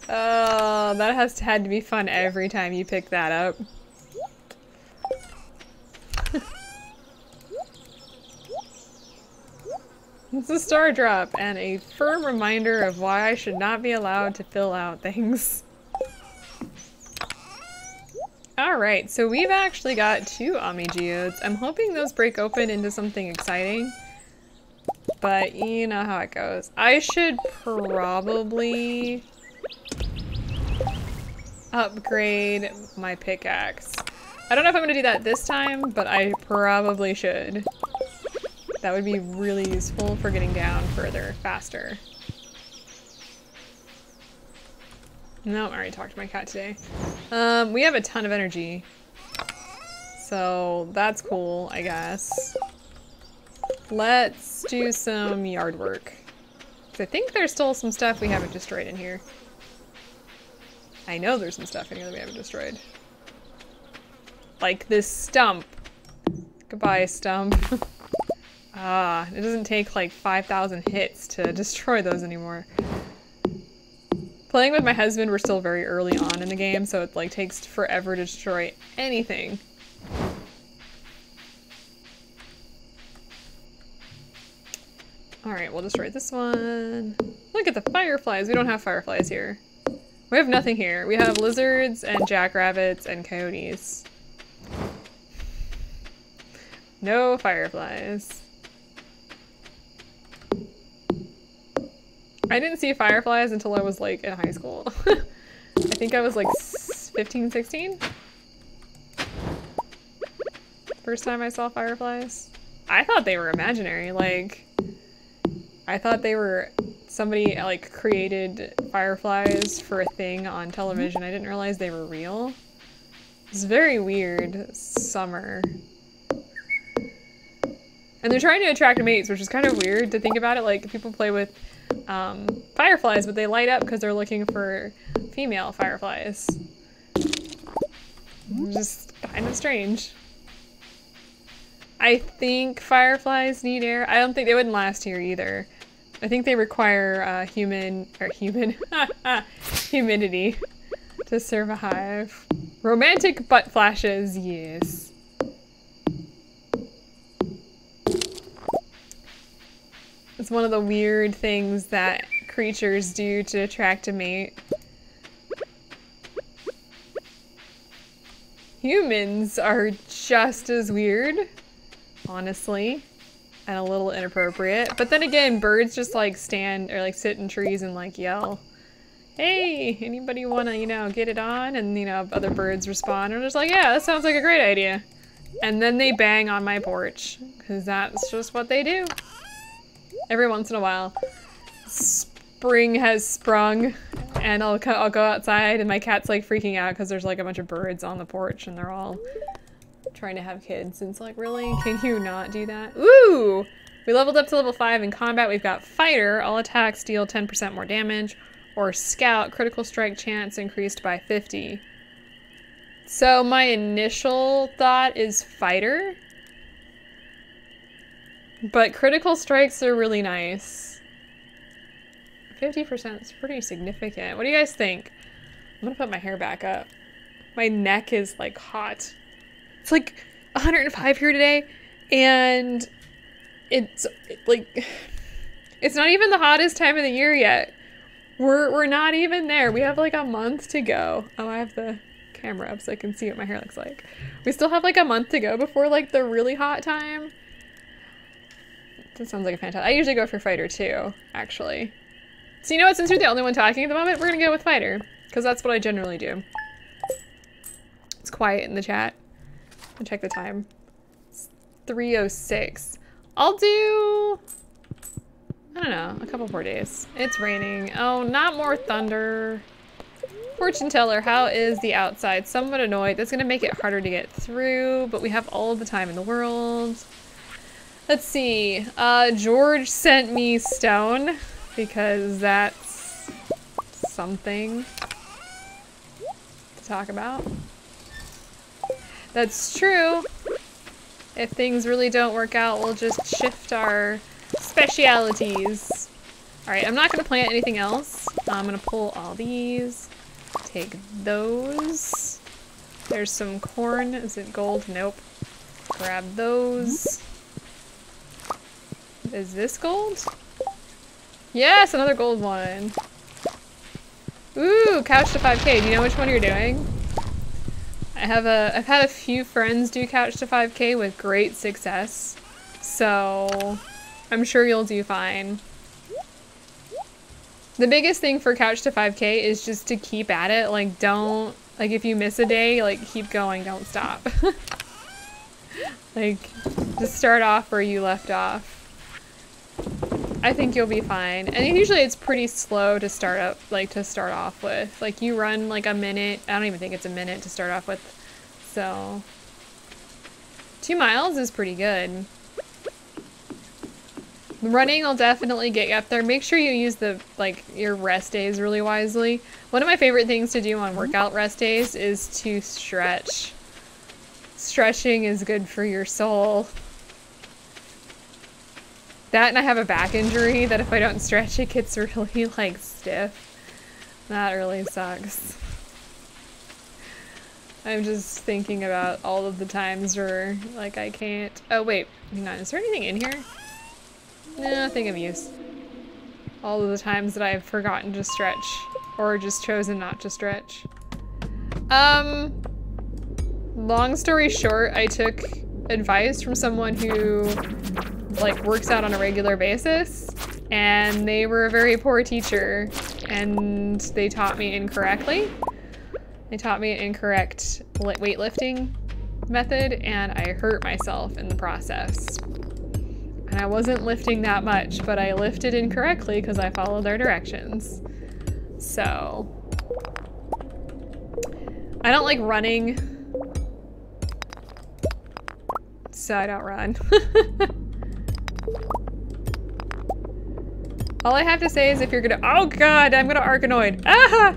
Oh, that had to be fun every time you pick that up. It's a star drop and a firm reminder of why I should not be allowed to fill out things. Alright, so we've actually got 2 Ami Geodes. I'm hoping those break open into something exciting. But you know how it goes. I should probably upgrade my pickaxe. I don't know if I'm gonna do that this time, but I probably should. That would be really useful for getting down further, faster. No, I already talked to my cat today. We have a ton of energy. So that's cool, I guess. Let's do some yard work. I think there's still some stuff we haven't destroyed in here. I know there's some stuff in here that we haven't destroyed. Like this stump. Goodbye, stump. Ah, it doesn't take like 5,000 hits to destroy those anymore. Playing with my husband, we're still very early on in the game, so it like takes forever to destroy anything. Alright, we'll destroy this one. Look at the fireflies. We don't have fireflies here. We have nothing here. We have lizards and jackrabbits and coyotes. No fireflies. I didn't see fireflies until I was like in high school. I think I was like 15, 16. First time I saw fireflies. I thought they were imaginary. Like, I thought they were somebody like created fireflies for a thing on television. I didn't realize they were real. It's very weird summer. And they're trying to attract mates, which is kind of weird to think about it. Like, people play with fireflies, but they light up because they're looking for female fireflies. Just kind of strange. I think fireflies need air. I don't think they wouldn't last here either. I think they require humidity to survive. Romantic butt flashes, yes. It's one of the weird things that creatures do to attract a mate. Humans are just as weird, honestly, and a little inappropriate. But then again, birds just like stand or like sit in trees and like yell, "Hey, anybody wanna, you know, get it on?" And, you know, other birds respond and they're just like, "Yeah, that sounds like a great idea." And then they bang on my porch, because that's just what they do. Every once in a while, spring has sprung, and I'll go outside, and my cat's like freaking out because there's like a bunch of birds on the porch, and they're all trying to have kids. And it's like, really? Can you not do that? Ooh! We leveled up to level 5 in combat. We've got Fighter, all attacks deal 10% more damage, or Scout, critical strike chance increased by 50. So my initial thought is Fighter. But critical strikes are really nice. 50% is pretty significant. What do you guys think? I'm gonna put my hair back up. My neck is like hot. It's like 105 here today, and it's not even the hottest time of the year yet. We're not even there. We have like a month to go. Oh, I have the camera up so I can see what my hair looks like. We still have like a month to go before like the really hot time. That sounds like a fantastic. I usually go for Fighter too, actually. So you know what? Since you're the only one talking at the moment, we're gonna go with Fighter, because that's what I generally do. It's quiet in the chat. I'll check the time. It's 3:06. I'll do, I don't know, a couple more days. It's raining. Oh, not more thunder. Fortune teller, how is the outside? Somewhat annoyed. That's gonna make it harder to get through, but we have all the time in the world. Let's see. George sent me stone because that's something to talk about. That's true. If things really don't work out, we'll just shift our specialities. Alright, I'm not going to plant anything else. I'm going to pull all these. Take those. There's some corn. Is it gold? Nope. Grab those. Is this gold? Yes, another gold one. Ooh, couch to 5K. Do you know which one you're doing? I've had a few friends do couch to 5K with great success. So I'm sure you'll do fine. The biggest thing for couch to 5K is just to keep at it. Like, don't, like, if you miss a day, like, keep going, don't stop. Like, just start off where you left off. I think you'll be fine. And usually it's pretty slow to start up, like, to start off with. Like, you run like a minute. I don't even think it's a minute to start off with. So 2 miles is pretty good. Running will definitely get you up there. Make sure you use the, like, your rest days really wisely. One of my favorite things to do on workout rest days is to stretch. Stretching is good for your soul. That, and I have a back injury that if I don't stretch, it gets really, like, stiff. That really sucks. I'm just thinking about all of the times where, like, I can't. Oh, wait. Hang on. Is there anything in here? Nothing of use. All of the times that I've forgotten to stretch or just chosen not to stretch. Long story short, I took advice from someone who like works out on a regular basis, and they were a very poor teacher, and they taught me incorrectly. They taught me an incorrect weightlifting method, and I hurt myself in the process. And I wasn't lifting that much, but I lifted incorrectly because I followed their directions. So I don't like running, so I don't run. All I have to say is if you're gonna— oh god, I'm gonna Arkanoid. Ah!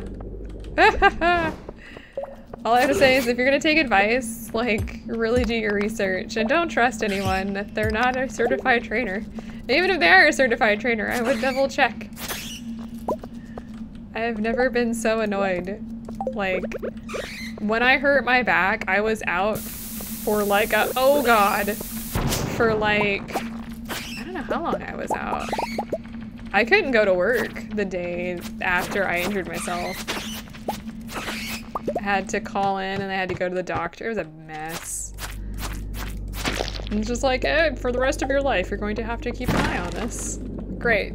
All I have to say is if you're gonna take advice, like, really do your research and don't trust anyone if they're not a certified trainer. Even if they are a certified trainer, I would double check. I have never been so annoyed. Like, when I hurt my back, I was out for like a— oh god, for like, I don't know how long I was out. I couldn't go to work the day after I injured myself. I had to call in and I had to go to the doctor. It was a mess. And it's just like, eh, for the rest of your life, you're going to have to keep an eye on this. Great.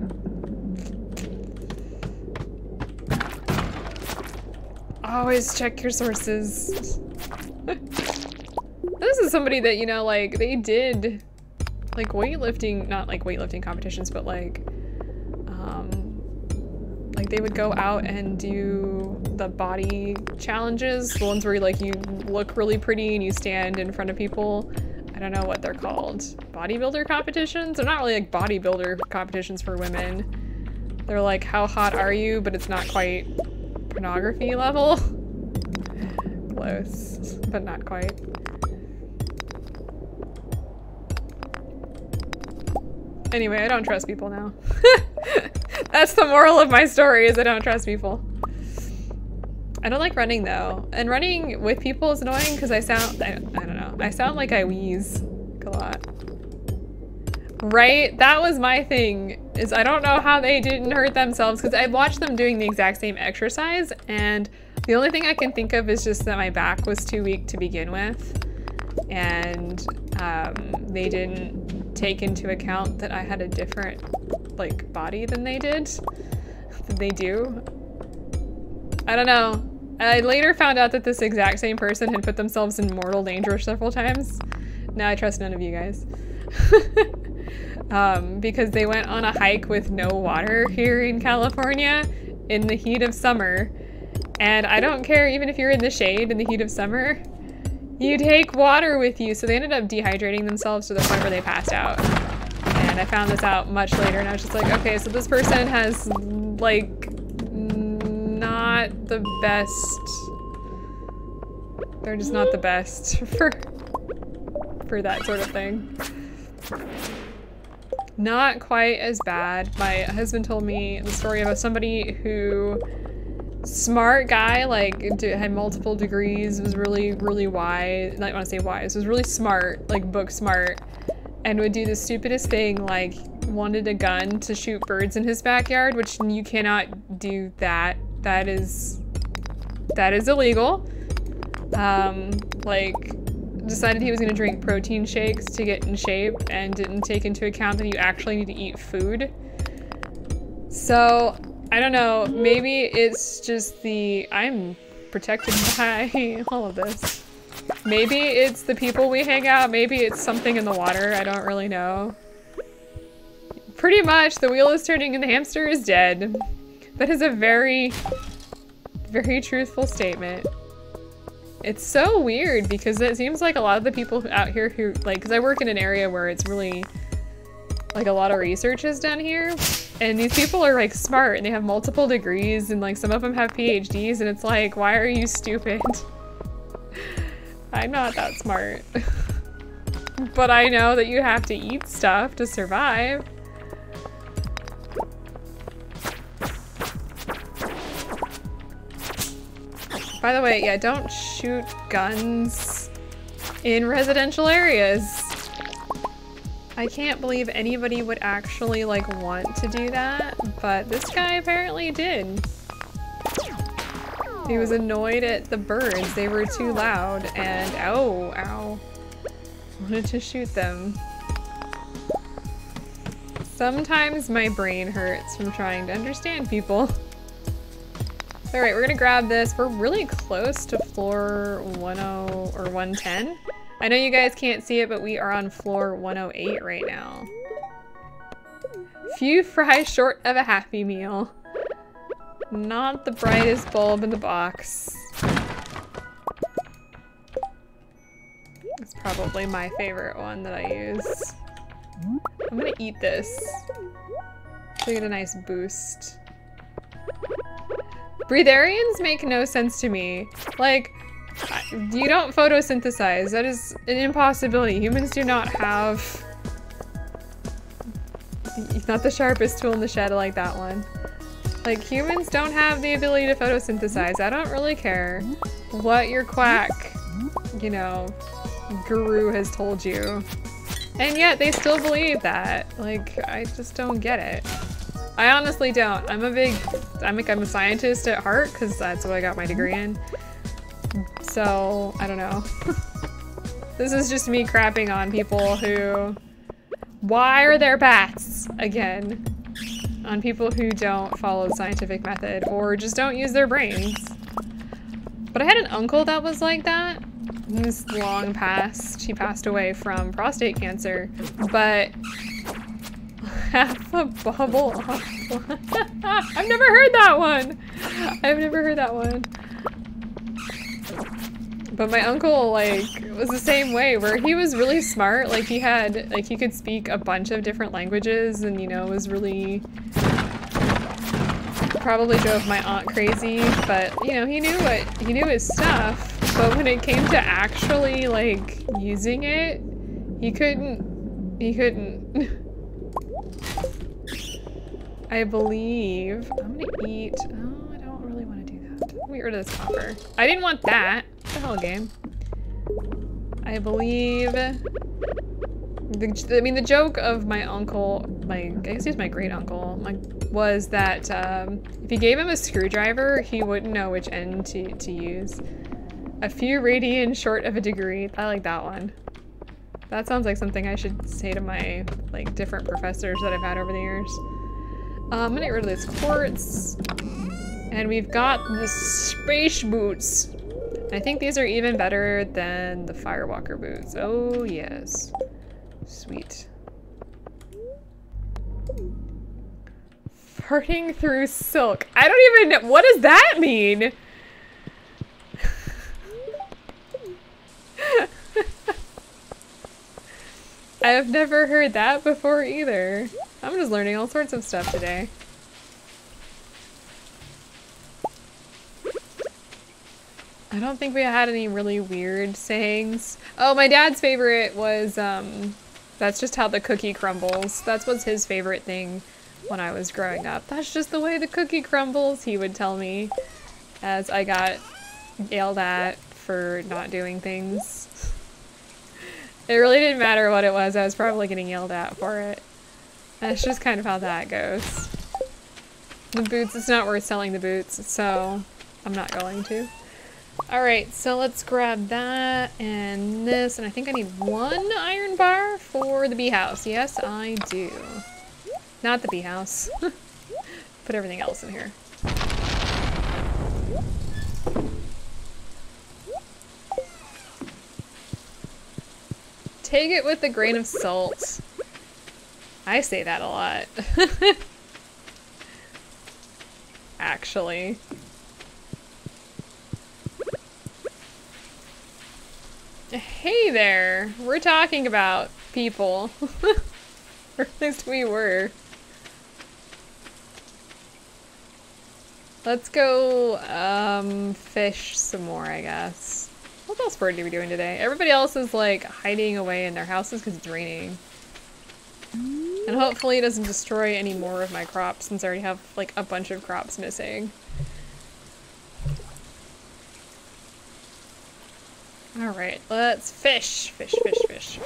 Always check your sources. This is somebody that, you know, like, they did, like, weightlifting, not like weightlifting competitions, but like they would go out and do the body challenges, the ones where like you look really pretty and you stand in front of people. I don't know what they're called. Bodybuilder competitions? They're not really like bodybuilder competitions for women. They're like, how hot are you? But it's not quite pornography level. Close, but not quite. Anyway, I don't trust people now. That's the moral of my story, is I don't trust people. I don't like running though. And running with people is annoying because I don't know. I sound like I wheeze a lot. Right? That was my thing, is I don't know how they didn't hurt themselves because I watched them doing the exact same exercise, and the only thing I can think of is just that my back was too weak to begin with. And they didn't take into account that I had a different like body than they did, than they do. I don't know. I later found out that this exact same person had put themselves in mortal danger several times. Now I trust none of you guys. Because they went on a hike with no water here in California in the heat of summer. And I don't care, even if you're in the shade in the heat of summer, you take water with you. So they ended up dehydrating themselves to the point where they passed out. And I found this out much later, and I was just like, okay, so this person has like not the best. They're just not the best for that sort of thing. Not quite as bad. My husband told me the story about somebody who, smart guy, like had multiple degrees, was really, really wise. I don't want to say wise, was really smart, like book smart, and would do the stupidest thing, like wanted a gun to shoot birds in his backyard, which you cannot do that. That is illegal. Like decided he was gonna drink protein shakes to get in shape and didn't take into account that you actually need to eat food. So I don't know, maybe it's just I'm protected by all of this. Maybe it's the people we hang out, maybe it's something in the water, I don't really know. Pretty much, the wheel is turning and the hamster is dead. That is a very, very truthful statement. It's so weird because it seems like a lot of the people out here who, like, because I work in an area where it's really, like, a lot of research is done here. And these people are like smart and they have multiple degrees and like some of them have PhDs, and it's like, why are you stupid? I'm not that smart. But I know that you have to eat stuff to survive. By the way, yeah, don't shoot guns in residential areas. I can't believe anybody would actually like want to do that, but this guy apparently did. He was annoyed at the birds. They were too loud and ow. Wanted to shoot them. Sometimes my brain hurts from trying to understand people. All right, we're gonna grab this. We're really close to floor 10 or 110. I know you guys can't see it, but we are on floor 108 right now. Few fries short of a Happy Meal. Not the brightest bulb in the box. It's probably my favorite one that I use. I'm gonna eat this to get a nice boost. Breatharians make no sense to me. Like, you don't photosynthesize. That is an impossibility. Humans do not have... Not the sharpest tool in the shed like that one. Like, humans don't have the ability to photosynthesize. I don't really care what your quack, you know, guru has told you. And yet they still believe that. Like, I just don't get it. I honestly don't. I'm a scientist at heart because that's what I got my degree in. So, I don't know. This is just me crapping on people who... Why are there bats? Again. On people who don't follow the scientific method or just don't use their brains. But I had an uncle that was like that. He's long past. He passed away from prostate cancer. But... half a bubble off. I've never heard that one! I've never heard that one. But my uncle, like, was the same way, where he was really smart. Like, he had, like, he could speak a bunch of different languages and, you know, was really... Probably drove my aunt crazy, but, you know, he knew his stuff. But when it came to actually, like, using it, he couldn't. I believe, I'm gonna eat, oh, I don't really want to do that. Let me get rid of this copper. I didn't want that. What the hell, game? I believe, the joke of my uncle, I guess he's my great uncle, was that if you gave him a screwdriver, he wouldn't know which end to use. A few radians short of a degree. I like that one. That sounds like something I should say to my, like, different professors that I've had over the years. I'm gonna get rid of this quartz. And we've got the space boots. I think these are even better than the Firewalker boots. Oh, yes. Sweet. Farting through silk. I don't even know. What does that mean? I've never heard that before either. I'm just learning all sorts of stuff today. I don't think we had any really weird sayings. Oh, my dad's favorite was, that's just how the cookie crumbles. That's what's his favorite thing when I was growing up. That's just the way the cookie crumbles, he would tell me as I got yelled at for not doing things. It really didn't matter what it was, I was probably getting yelled at for it. That's just kind of how that goes. The boots, it's not worth selling the boots, so I'm not going to. Alright, so let's grab that and this, and I think I need one iron bar for the bee house. Yes, I do. Not the bee house. Put everything else in here. Take it with a grain of salt. I say that a lot. Actually. Hey there! We're talking about people. Or at least we were. Let's go, fish some more, I guess. What else bird are we doing today? Everybody else is, like, hiding away in their houses because it's raining. And hopefully it doesn't destroy any more of my crops since I already have, like, a bunch of crops missing. Alright, let's fish. Fish, fish, fish.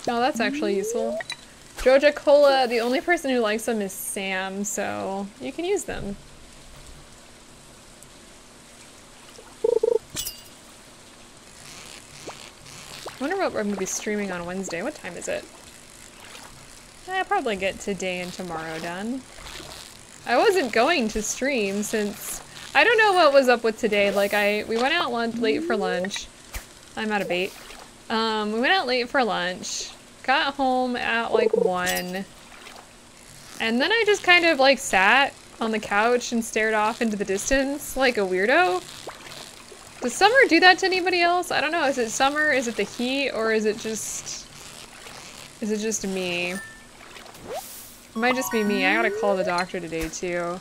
Oh, that's actually useful. Joja Cola, the only person who likes them is Sam, so you can use them. I wonder what I'm going to be streaming on Wednesday. What time is it? I'll probably get today and tomorrow done. I wasn't going to stream since... I don't know what was up with today. Like, we went out late for lunch. I'm out of bait. We went out late for lunch. Got home at like 1. And then I just kind of like sat on the couch and stared off into the distance like a weirdo. Does summer do that to anybody else? I don't know. Is it summer? Is it the heat? Or is it just me? It might just be me. I gotta call the doctor today too.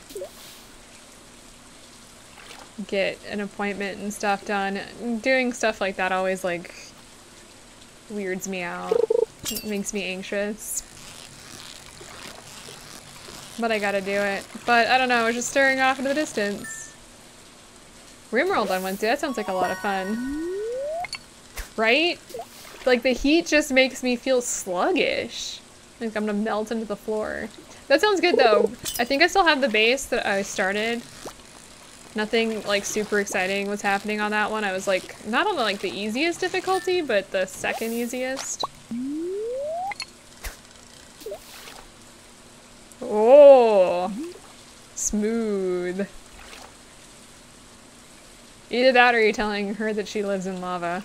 Get an appointment and stuff done. Doing stuff like that always like weirds me out. It makes me anxious. But I gotta do it. But I don't know, I was just staring off into the distance. Rimworld on Wednesday, that sounds like a lot of fun. Right? Like the heat just makes me feel sluggish. Like I'm gonna melt into the floor. That sounds good though. I think I still have the base that I started. Nothing like super exciting was happening on that one. I was like, not on like the easiest difficulty, but the second easiest. Oh, smooth. Either that or you're telling her that she lives in lava.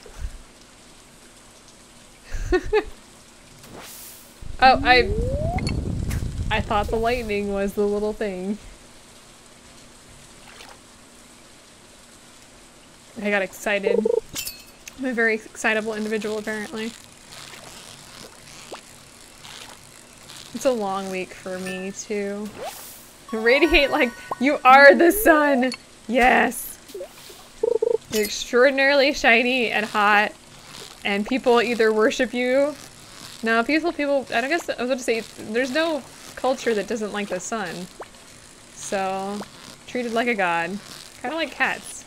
Oh, I thought the lightning was the little thing. I got excited. I'm a very excitable individual, apparently. It's a long week for me, too. Radiate like you are the sun! Yes! You're extraordinarily shiny and hot, and people either worship you. No, people, I guess I was about to say, there's no culture that doesn't like the sun. So, treated like a god. Kind of like cats.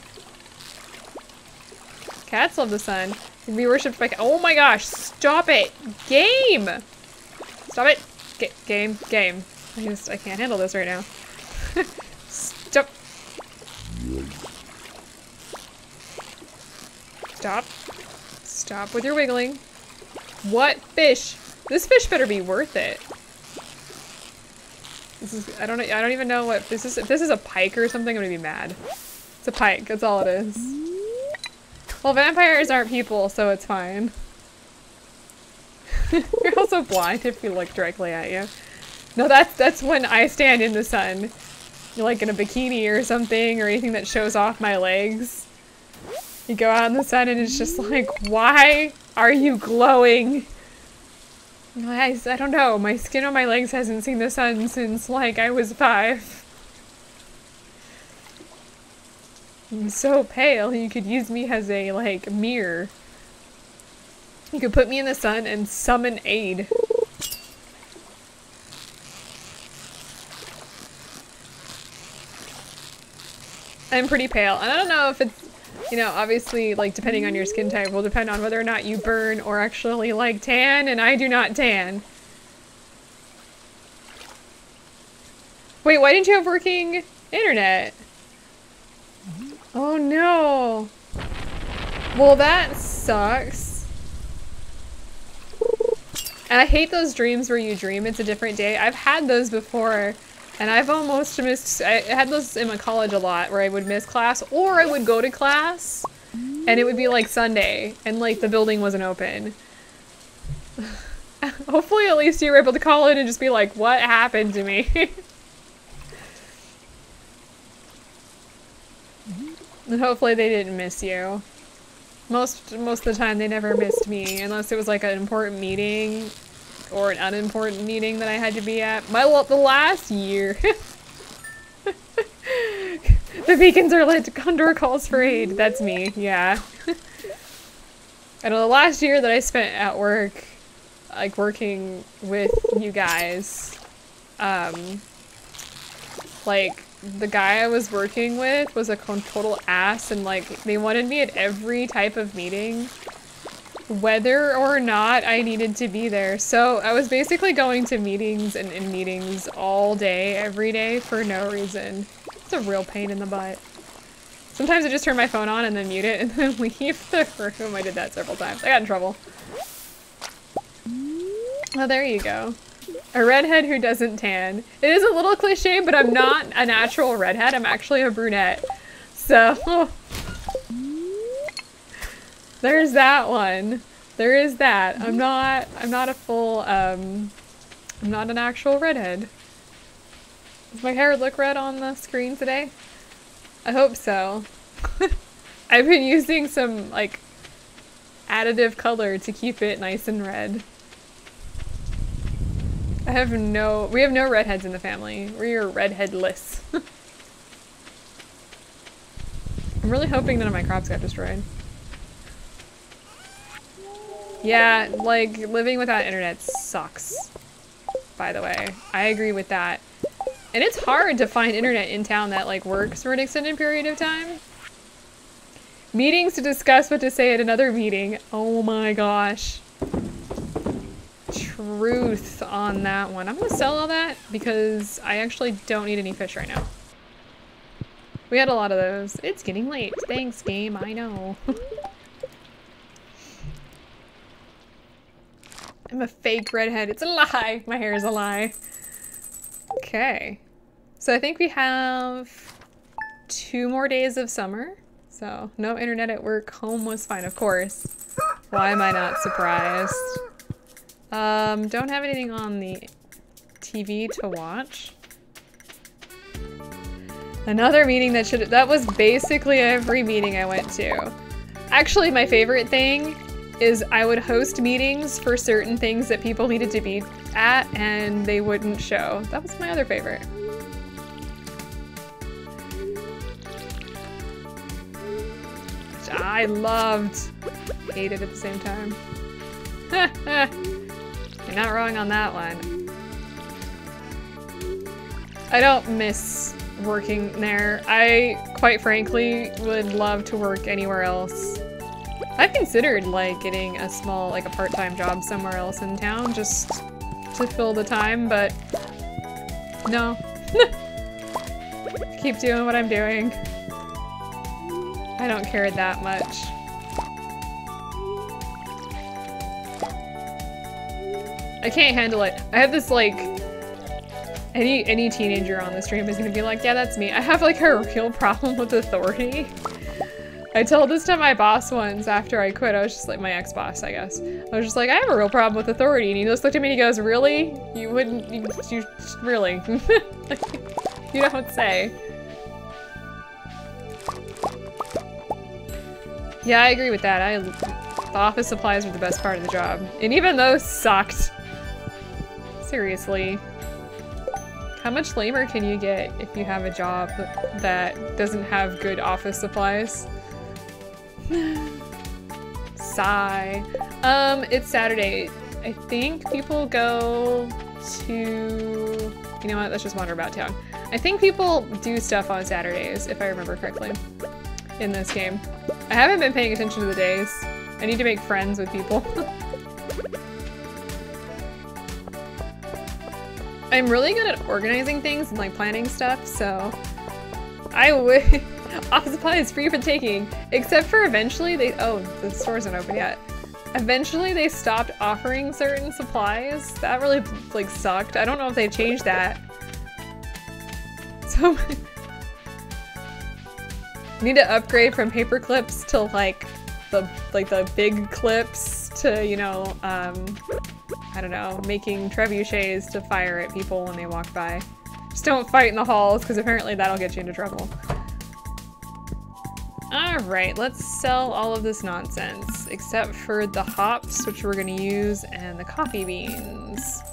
Cats love the sun. You'd be worshipped by oh my gosh, stop it! Game! Stop it! Game. I can't handle this right now. Stop. Stop with your wiggling. What fish? This fish better be worth it. This is, I don't even know what this is. If this is a pike or something, I'm gonna be mad. It's a pike, that's all it is. Well, vampires aren't people, so it's fine. You're also blind if we look directly at you. No, that's when I stand in the sun. Like in a bikini or something, or anything that shows off my legs. You go out in the sun and it's just like, why are you glowing? I don't know, my skin on my legs hasn't seen the sun since like I was 5. I'm so pale, you could use me as a like mirror. You could put me in the sun and summon aid. I'm pretty pale, and I don't know if it's, you know, obviously, like, depending on your skin type will depend on whether or not you burn or actually, like, tan, and I do not tan. Wait, why didn't you have working internet? Oh no. Well, that sucks. And I hate those dreams where you dream it's a different day. I've had those before, and I've almost missed, I had those in my college a lot, where I would miss class, or I would go to class, and it would be like Sunday, and like the building wasn't open. Hopefully at least you were able to call in and just be like, what happened to me? And hopefully they didn't miss you. Most of the time they never missed me, unless it was like an important meeting or an unimportant meeting that I had to be at. The last year. The beacons are lit. Condor calls for aid. That's me, yeah. I know the last year that I spent at work, like working with you guys, like the guy I was working with was a total ass, and like they wanted me at every type of meeting. whether or not I needed to be there. So I was basically going to meetings and in meetings all day, every day for no reason. It's a real pain in the butt. Sometimes I just turn my phone on and then mute it and then leave the room. I did that several times. I got in trouble. Oh, there you go. A redhead who doesn't tan. It is a little cliche, but I'm not a natural redhead. I'm actually a brunette. So, there's that one. There is that. I'm not a full, I'm not an actual redhead. Does my hair look red on the screen today? I hope so. I've been using some, like, additive color to keep it nice and red. We have no redheads in the family. We're redheadless. I'm really hoping none of my crops got destroyed. Yeah, like, living without internet sucks, by the way. I agree with that. And it's hard to find internet in town that, like, works for an extended period of time. Meetings to discuss what to say at another meeting. Oh my gosh. Truth on that one. I'm gonna sell all that because I actually don't need any fish right now. We had a lot of those. It's getting late. Thanks, game. I know. I'm a fake redhead. It's a lie. My hair is a lie. Okay. So I think we have 2 more days of summer. So no internet at work. Home was fine, of course. Why am I not surprised? Don't have anything on the TV to watch. Another meeting that was basically every meeting I went to. Actually, my favorite thing is I would host meetings for certain things that people needed to be at and they wouldn't show. That was my other favorite. Which I loved. Hated at the same time. You're not wrong on that one. I don't miss working there. I, quite frankly, would love to work anywhere else. I've considered, like, getting a small, like, a part-time job somewhere else in town just to fill the time, but no. Keep doing what I'm doing. I don't care that much. I can't handle it. I have this, like, any teenager on the stream is gonna be like, yeah, that's me. I have, like, a real problem with authority. I told this to my boss once after I quit. I was just like, my ex-boss, I guess. I was just like, I have a real problem with authority. And he just looked at me and he goes, really? You wouldn't, you really? You don't say. Yeah, I agree with that. The office supplies were the best part of the job. And even those sucked. Seriously. How much lamer can you get if you have a job that doesn't have good office supplies? Sigh. It's Saturday. I think people go to... You know what? Let's just wander about town. I think people do stuff on Saturdays, if I remember correctly, in this game. I haven't been paying attention to the days. I need to make friends with people. I'm really good at organizing things and like planning stuff, so I would... Office supply is free for taking, except for eventually they- oh, the store isn't open yet. Eventually they stopped offering certain supplies. That really, like, sucked. I don't know if they've changed that. So... need to upgrade from paper clips to, like the big clips to, you know, I don't know, making trebuchets to fire at people when they walk by. Just don't fight in the halls, because apparently that'll get you into trouble. Alright, let's sell all of this nonsense, except for the hops, which we're gonna use, and the coffee beans.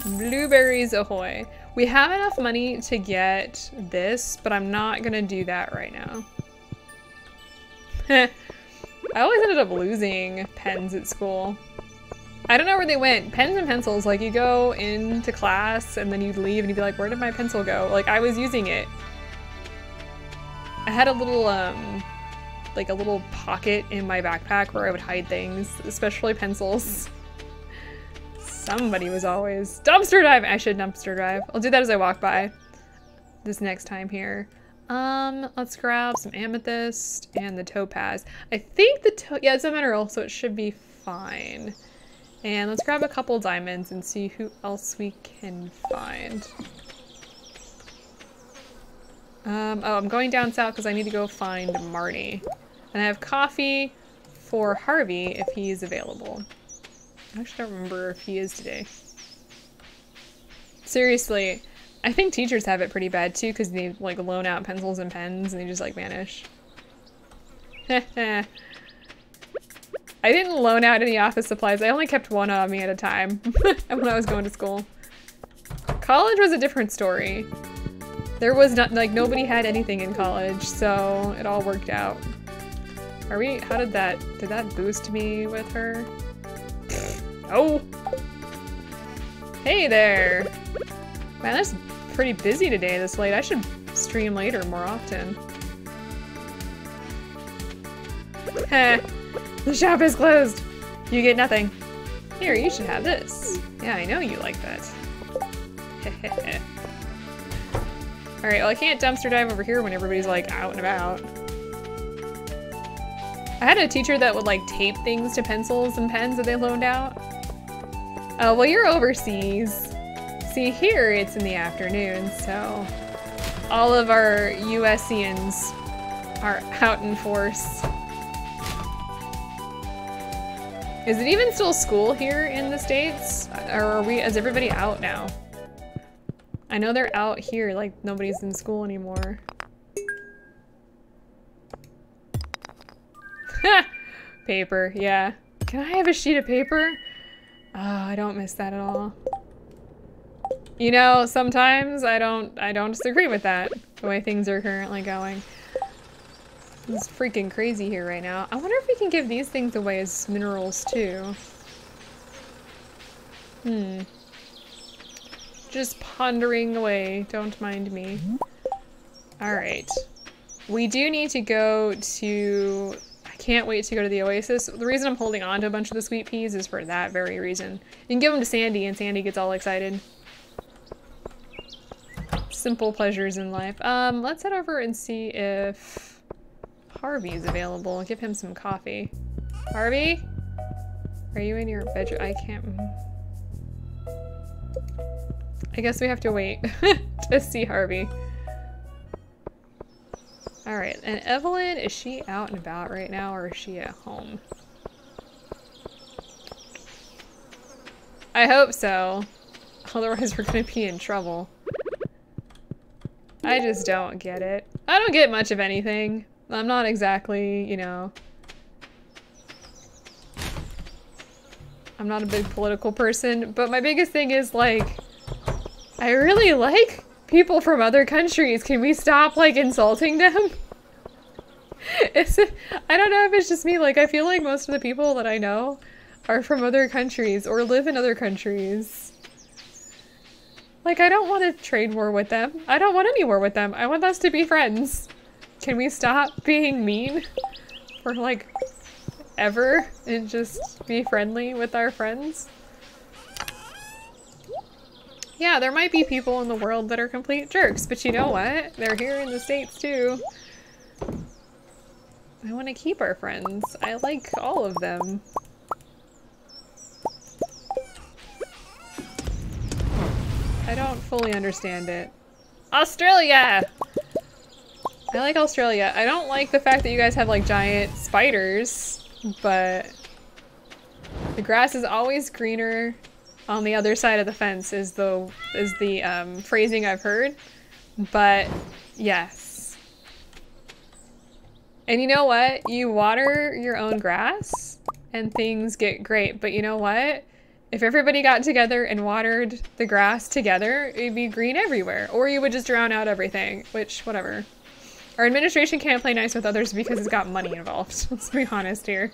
Blueberries ahoy. We have enough money to get this, but I'm not gonna do that right now. I always ended up losing pens at school. I don't know where they went. Pens and pencils, like, you go into class and then you'd leave and you'd be like, where did my pencil go? Like, I was using it. I had a little, like a little pocket in my backpack where I would hide things, especially pencils. Somebody was always dumpster dive. I should dumpster dive. I'll do that as I walk by this next time here. Let's grab some amethyst and the topaz. I think yeah, it's a mineral, so it should be fine. And let's grab a couple diamonds and see who else we can find. Oh, I'm going down south because I need to go find Marty. And I have coffee for Harvey if he's available. I actually don't remember if he is today. Seriously, I think teachers have it pretty bad too because they like loan out pencils and pens and they just like vanish. I didn't loan out any office supplies. I only kept one on me at a time when I was going to school. College was a different story. There was not, like, nobody had anything in college, so it all worked out. Are we, how did that boost me with her? Oh! Hey there! Man, that's pretty busy today this late. I should stream later more often. Heh. The shop is closed! You get nothing. Here, you should have this. Yeah, I know you like that. Heh. Alright, well I can't dumpster dive over here when everybody's like out and about. I had a teacher that would like tape things to pencils and pens that they loaned out. Oh, well you're overseas. See, here it's in the afternoon, so all of our USians are out in force. Is it even still school here in the States? Or is everybody out now? I know they're out here, like nobody's in school anymore. Paper, yeah. Can I have a sheet of paper? Oh, I don't miss that at all. You know, sometimes I don't disagree with that, the way things are currently going. It's freaking crazy here right now. I wonder if we can give these things away as minerals too. Just pondering away, don't mind me. Alright. We do need to go to... I can't wait to go to the Oasis. The reason I'm holding on to a bunch of the sweet peas is for that very reason. You can give them to Sandy and Sandy gets all excited. Simple pleasures in life. Let's head over and see if Harvey's available. Give him some coffee. Harvey? Are you in your bedroom? I can't... I guess we have to wait to see Harvey. Alright, and Evelyn, is she out and about right now or is she at home? I hope so. Otherwise we're gonna be in trouble. I just don't get it. I don't get much of anything. I'm not exactly, you know... I'm not a big political person, but my biggest thing is like... I really like people from other countries. Can we stop, like, insulting them? I don't know if it's just me. Like, I feel like most of the people that I know are from other countries or live in other countries. Like, I don't want to trade war with them. I don't want any war with them. I want us to be friends. Can we stop being mean for, like, ever and just be friendly with our friends? Yeah, there might be people in the world that are complete jerks, but you know what? They're here in the States too. I want to keep our friends. I like all of them. I don't fully understand it. Australia! I like Australia. I don't like the fact that you guys have like giant spiders, but the grass is always greener on the other side of the fence is the phrasing I've heard, but yes. And you know what? You water your own grass and things get great, but you know what? If everybody got together and watered the grass together, it'd be green everywhere, or you would just drown out everything, which, whatever. Our administration can't play nice with others because it's got money involved. Let's be honest here.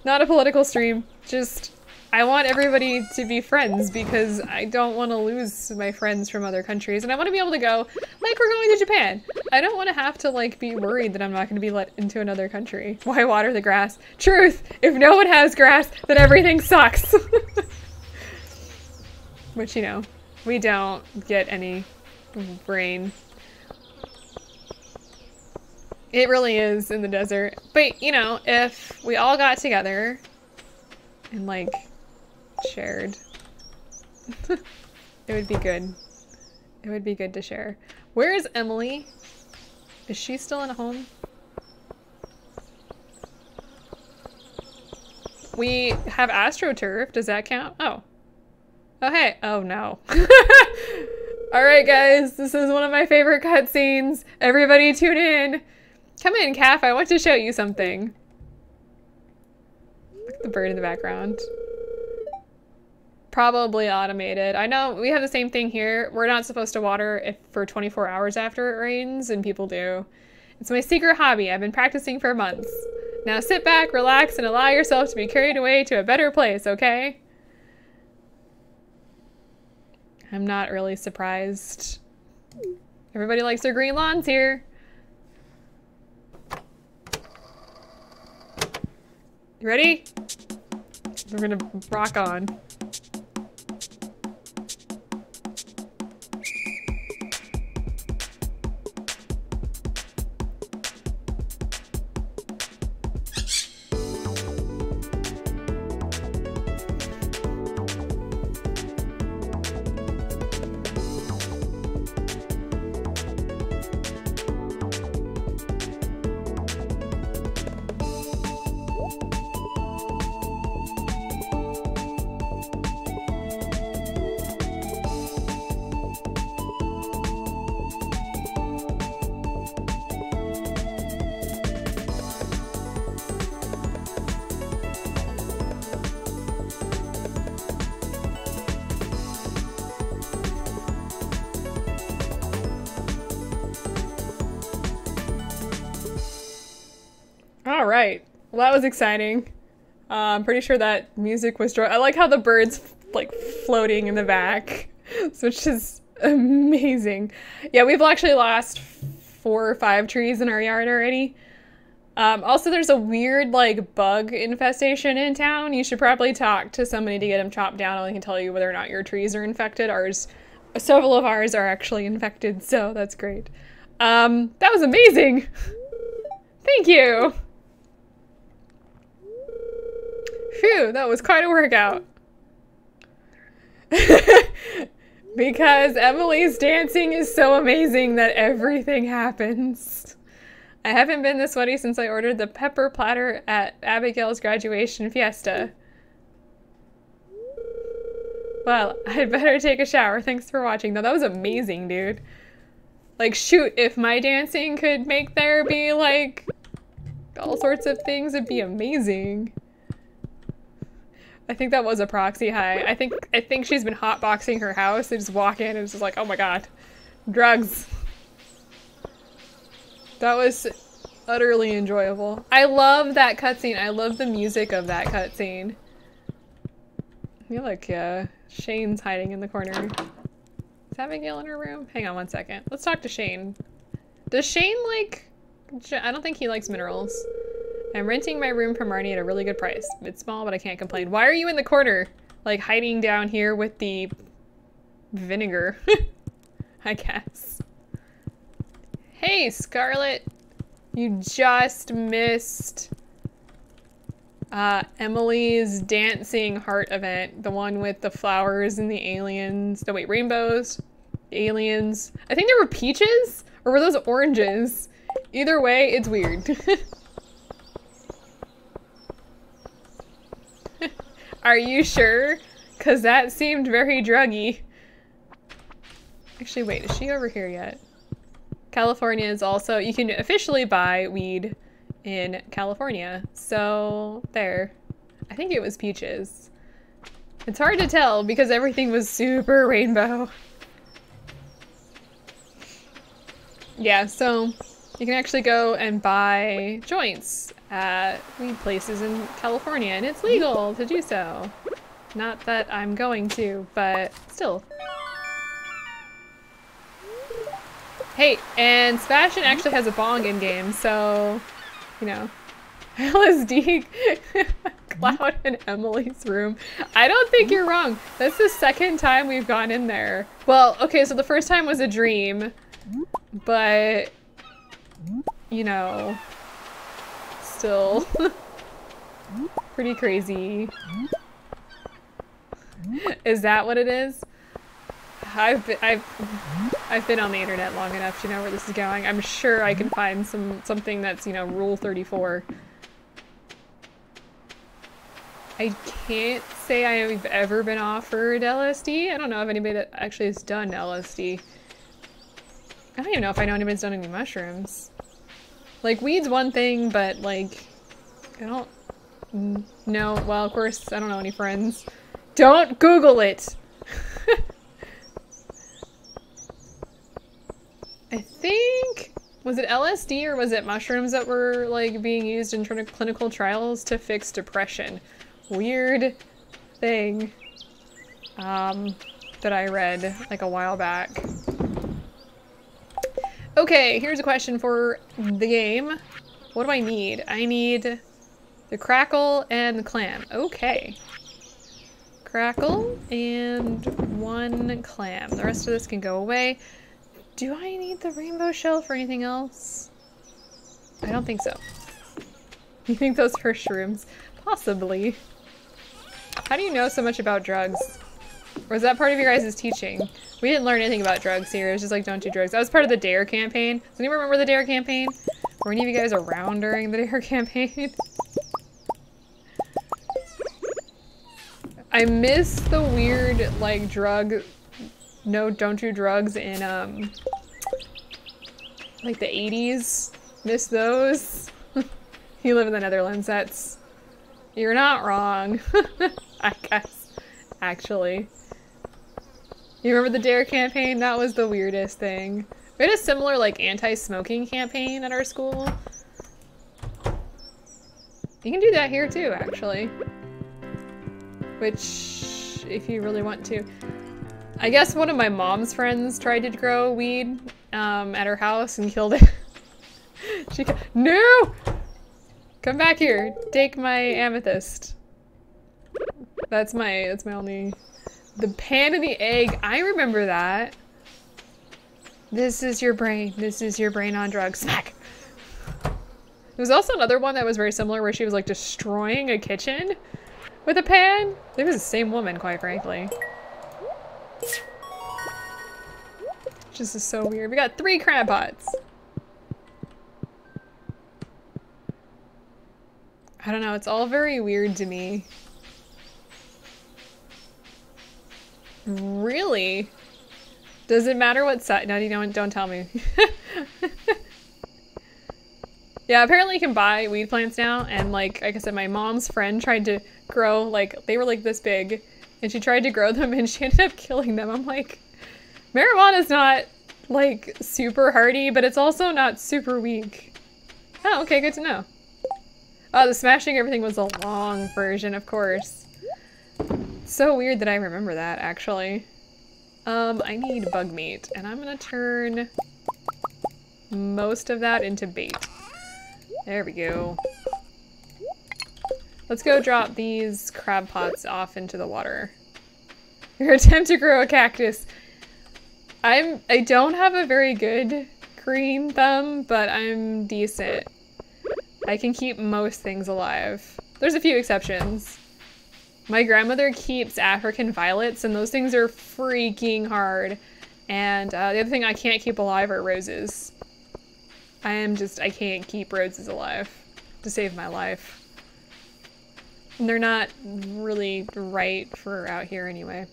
Not a political stream, just I want everybody to be friends because I don't want to lose my friends from other countries and I want to be able to go, like we're going to Japan. I don't want to have to like be worried that I'm not going to be let into another country. Why water the grass? Truth! If no one has grass, then everything sucks. Which, you know, we don't get any rain. It really is in the desert. But, you know, if we all got together and like shared, it would be good. It would be good to share. Where is Emily? Is she still in a home? We have AstroTurf. Does that count? Oh. Oh, hey. Oh, no. Alright, guys. This is one of my favorite cutscenes. Everybody tune in. Come in, Kaff. I want to show you something. Look at the bird in the background. Probably automated. I know we have the same thing here. We're not supposed to water for 24 hours after it rains, and people do. It's my secret hobby. I've been practicing for months. Now sit back, relax, and allow yourself to be carried away to a better place, okay? I'm not really surprised. Everybody likes their green lawns here. You ready? We're gonna rock on. All right. Well, that was exciting. I'm pretty sure that music was I like how the bird's like floating in the back, which is amazing. Yeah, we've actually lost 4 or 5 trees in our yard already. Also, there's a weird like bug infestation in town. You should probably talk to somebody to get them chopped down. I can tell you whether or not your trees are infected. Several of ours are actually infected, so that's great. That was amazing. Thank you. Phew, that was quite a workout. Because Emily's dancing is so amazing that everything happens. I haven't been this sweaty since I ordered the pepper platter at Abigail's graduation fiesta. Well, I'd better take a shower. Thanks for watching. No, that was amazing, dude. Like, shoot, if my dancing could make there be, like, all sorts of things, it'd be amazing. I think that was a proxy high. I think she's been hotboxing her house. They just walk in and it's just like, oh my god. Drugs. That was utterly enjoyable. I love that cutscene. I love the music of that cutscene. I feel like, Shane's hiding in the corner. Is Abigail in her room? Hang on one second. Let's talk to Shane. Does Shane like... I don't think he likes minerals. I'm renting my room from Marnie at a really good price. It's small, but I can't complain. Why are you in the corner? Like, hiding down here with the vinegar. I guess. Hey, Scarlett. You just missed Emily's dancing heart event. The one with the flowers and the aliens. No, wait, rainbows. Aliens. I think there were peaches? Or were those oranges? Either way, it's weird. Are you sure? Because that seemed very druggy. Actually, wait, is she over here yet? California is also, you can officially buy weed in California. So, there. I think it was peaches. It's hard to tell because everything was super rainbow. Yeah, so you can actually go and buy joints at weed places in California, and it's legal to do so. Not that I'm going to, but still. Hey, and Sebastian actually has a bong in game, so, you know. LSD, Cloud and Emily's room. I don't think you're wrong. That's the second time we've gone in there. Well, okay, so the first time was a dream, but, you know, still pretty crazy. Is that what it is? I've been on the internet long enough to know where this is going. I'm sure I can find something that's, you know, Rule 34. I can't say I've ever been offered LSD. I don't know of anybody that actually has done LSD. I don't even know if I know anybody's done any mushrooms. Like, weed's one thing, but, like, I don't know. Well, of course, I don't know any friends. Don't Google it! I think... Was it LSD or was it mushrooms that were, like, being used in clinical trials to fix depression? Weird thing that I read like a while back. Okay, here's a question for the game. What do I need? I need the crackle and the clam. Okay. Crackle and 1 clam. The rest of this can go away. Do I need the rainbow shell for anything else? I don't think so. You think those are shrooms? Possibly. How do you know so much about drugs? Or was that part of your guys' teaching? We didn't learn anything about drugs here. It was just like, don't do drugs. That was part of the DARE campaign. Does anyone remember the DARE campaign? Were any of you guys around during the DARE campaign? I miss the weird, like, no, don't do drugs in, like the 80s. Miss those. You live in the Netherlands, you're not wrong. I guess, actually. You remember the DARE campaign? That was the weirdest thing. We had a similar, like, anti-smoking campaign at our school. You can do that here too, actually. Which, if you really want to. I guess one of my mom's friends tried to grow weed at her house and killed it. No! Come back here. Take my amethyst. That's my only... The pan and the egg. I remember that. This is your brain. This is your brain on drugs. Smack! There was also another one that was very similar where she was like destroying a kitchen with a pan. It was the same woman, quite frankly. This is so weird. We got 3 crab pots. I don't know, it's all very weird to me. Really? Does it matter what size? No, you don't tell me. Yeah, apparently you can buy weed plants now, and like I said, my mom's friend tried to grow, like, they were like this big, and she tried to grow them and she ended up killing them. I'm like, marijuana's not like super hardy, but it's also not super weak. Oh, okay, good to know. Oh, the smashing everything was a long version, of course. So weird that I remember that, actually. I need bug meat, and I'm gonna turn most of that into bait. There we go. Let's go drop these crab pots off into the water. Your attempt to grow a cactus. I don't have a very good green thumb, but I'm decent. I can keep most things alive. There's a few exceptions. My grandmother keeps African violets, and those things are freaking hard. And the other thing I can't keep alive are roses. I can't keep roses alive to save my life. And they're not really right for out here anyway.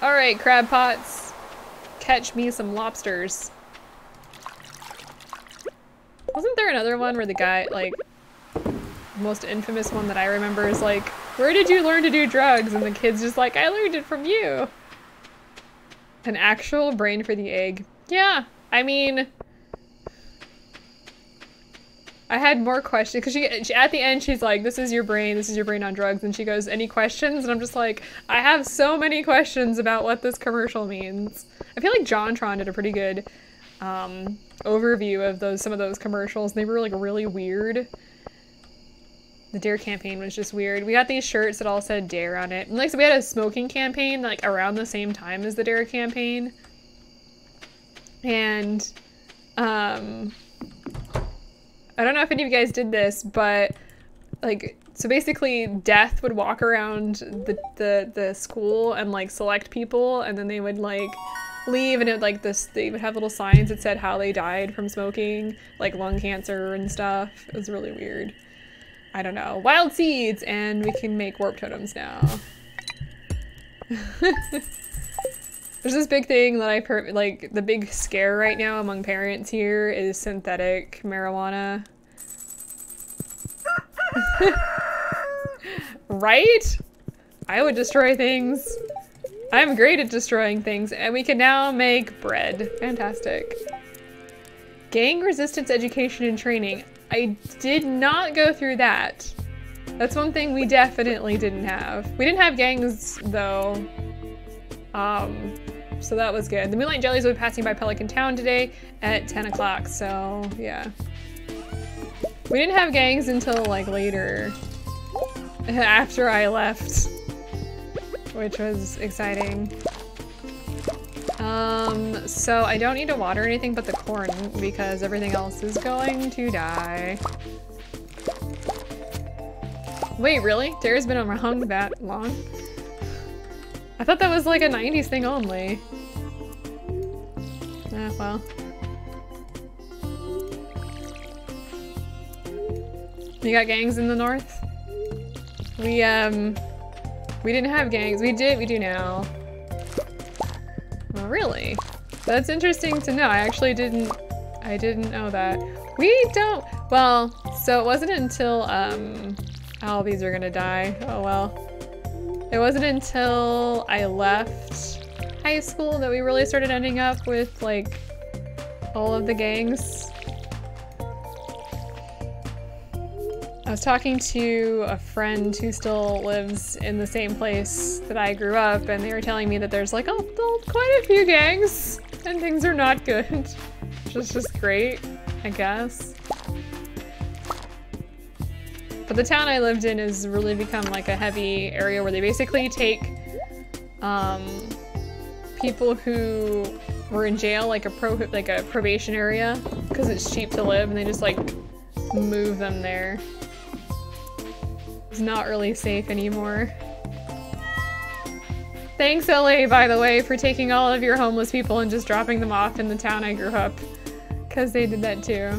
Alright, crab pots. Catch me some lobsters. Wasn't there another one where the guy, like, most infamous one that I remember is like, where did you learn to do drugs? And the kid's just like, I learned it from you. An actual brain for the egg. Yeah, I mean, I had more questions because she at the end she's like, this is your brain on drugs, and she goes, any questions? And I'm just like, I have so many questions about what this commercial means. I feel like JonTron did a pretty good overview of some of those commercials. They were like really weird. The Dare campaign was just weird. We got these shirts that all said Dare on it. And like, so we had a smoking campaign like around the same time as the Dare campaign. And I don't know if any of you guys did this, but like, so basically Death would walk around the school and like select people, and then they would like leave, and it would like they would have little signs that said how they died from smoking, like lung cancer and stuff. It was really weird. I don't know. Wild seeds, and we can make warp totems now. There's this big thing that I've heard, like the big scare right now among parents here is synthetic marijuana. Right? I would destroy things. I'm great at destroying things, and we can now make bread. Fantastic. Gang resistance education and training. I did not go through that. That's one thing we definitely didn't have. We didn't have gangs though. So that was good. The Moonlight Jellies will be passing by Pelican Town today at 10 o'clock, so yeah. We didn't have gangs until like later, after I left, which was exciting. So I don't need to water anything but the corn because everything else is going to die. Wait, really? Dare's been around that long? I thought that was like a 90s thing only. Ah, well. You got gangs in the north? We didn't have gangs. We do now. Oh, really? That's interesting to know. I didn't know that. We don't, well, so it wasn't until, all these are gonna die. Oh well. It wasn't until I left high school that we really started ending up with, like, all of the gangs. I was talking to a friend who still lives in the same place that I grew up, and they were telling me that there's like, quite a few gangs, and things are not good. Which is just great, I guess. But the town I lived in has really become like a heavy area where they basically take people who were in jail, like a probation area, because it's cheap to live, and they just like move them there. It's not really safe anymore. Thanks, LA, by the way, for taking all of your homeless people and just dropping them off in the town I grew up, because they did that too.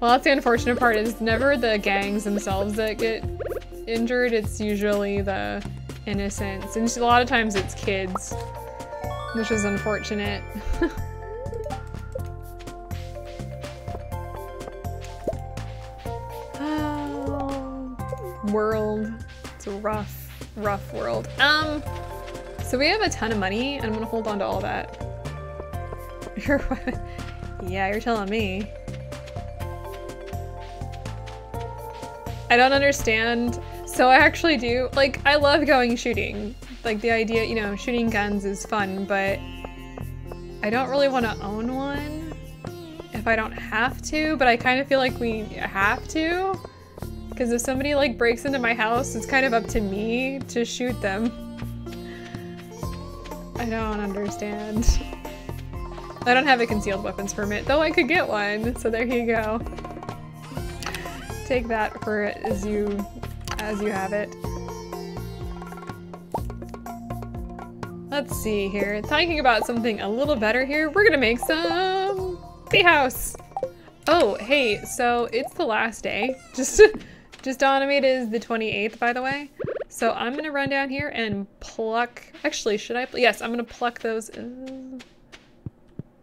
Well, that's the unfortunate part, is never the gangs themselves that get injured, it's usually the innocents. And a lot of times it's kids, which is unfortunate. World. It's a rough world. So we have a ton of money, and I'm gonna hold on to all that. Yeah, you're telling me. I don't understand. So I actually do, like, I love going shooting. Like, the idea, you know, shooting guns is fun, but I don't really want to own one if I don't have to, but I kind of feel like we have to. Because if somebody like breaks into my house, it's kind of up to me to shoot them. I don't understand. I don't have a concealed weapons permit, though I could get one, so there you go. Take that for as you have it. Let's see here. Thinking about something a little better here. We're gonna make some tea house. Oh, hey, so it's the last day. Just dawned me it is the 28th, by the way. So I'm gonna run down here and pluck. Actually, should I? Yes, I'm gonna pluck those. Do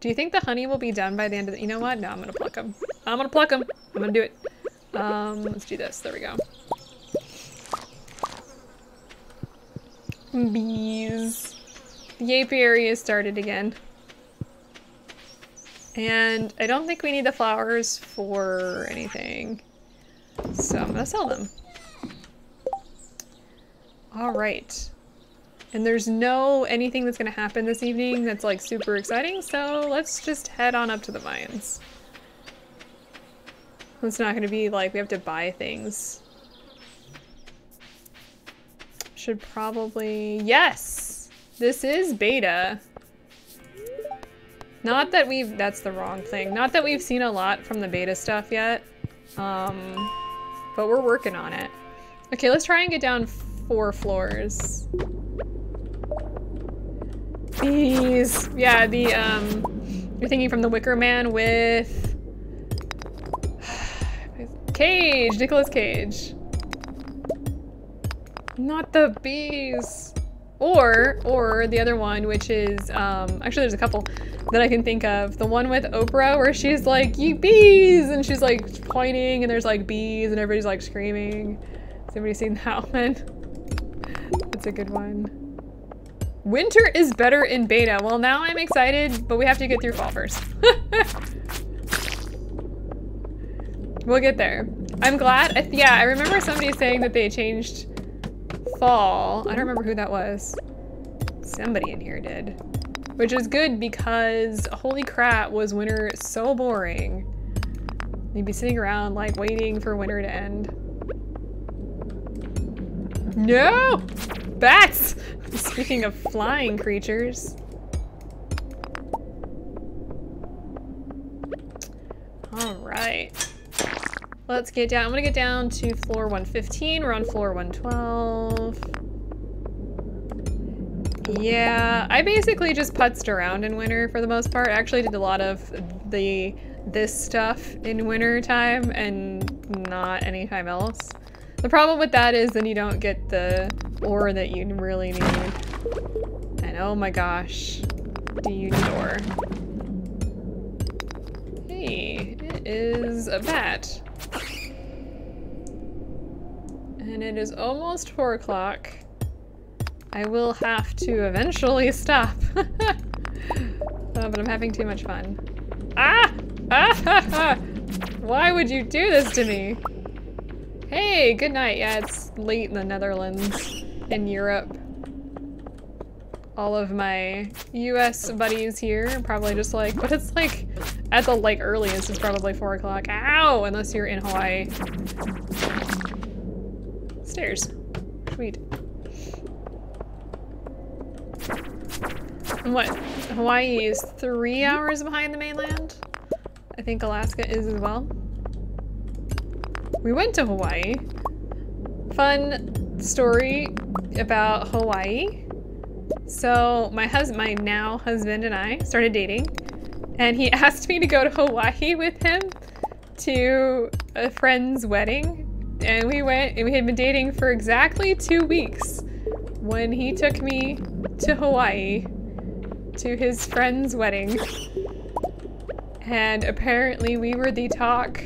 you think the honey will be done by the end of the? You know what? No, I'm gonna pluck them. I'm gonna pluck them. I'm gonna do it. Let's do this. There we go. Bees. The apiary is started again. And I don't think we need the flowers for anything. So I'm gonna sell them. All right. And there's no anything that's gonna happen this evening that's like super exciting, so let's just head on up to the mines. It's not gonna be like we have to buy things. Should probably, yes! This is beta. Not that we've, that's the wrong thing. Not that we've seen a lot from the beta stuff yet. But we're working on it. Okay, let's try and get down 4 floors. These, yeah, the, you're thinking from the Wicker Man with Cage, Nicolas Cage. Not the bees. Or the other one, which is, actually there's a couple that I can think of. The one with Oprah where she's like, "You bees!" and she's like pointing and there's like bees and everybody's like screaming. Has anybody seen that one? That's a good one. Winter is better in beta. Well, now I'm excited, but we have to get through fall first. We'll get there. I'm glad. Yeah, I remember somebody saying that they changed fall. I don't remember who that was. Somebody in here did. Which is good because, holy crap, was winter so boring. You'd be sitting around like waiting for winter to end. No! Bats! Speaking of flying creatures. All right. Let's get down. I'm gonna get down to floor 115. We're on floor 112. Yeah, I basically just putzed around in winter for the most part. I actually did a lot of this stuff in winter time and not any time else. The problem with that is then you don't get the ore that you really need. And oh my gosh, do you need ore? Hey, it is a bat. And it is almost 4 o'clock. I will have to eventually stop. But I'm having too much fun. Ah! Ah! Why would you do this to me? Hey, good night. Yeah, it's late in the Netherlands, in Europe. All of my US buddies here are probably just like, but it's like, at the like earliest, it's probably 4 o'clock. Ow! Unless you're in Hawaii. Stairs. Sweet. And what? Hawaii is 3 hours behind the mainland? I think Alaska is as well. We went to Hawaii. Fun story about Hawaii. So my now husband and I started dating, and he asked me to go to Hawaii with him to a friend's wedding. And we went, and we had been dating for exactly 2 weeks when he took me to Hawaii to his friend's wedding. And apparently we were the talk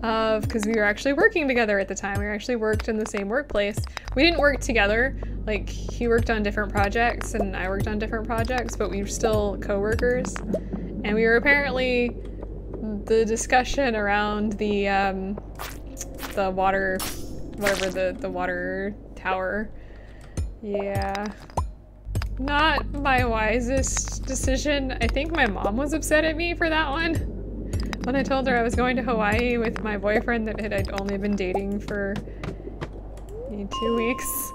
of, because we were actually working together at the time. We actually worked in the same workplace. We didn't work together. Like, he worked on different projects and I worked on different projects, but we were still co-workers. And we were apparently the discussion around the water, whatever, the water tower. Yeah. Not my wisest decision. I think my mom was upset at me for that one. When I told her I was going to Hawaii with my boyfriend that I'd only been dating for 2 weeks.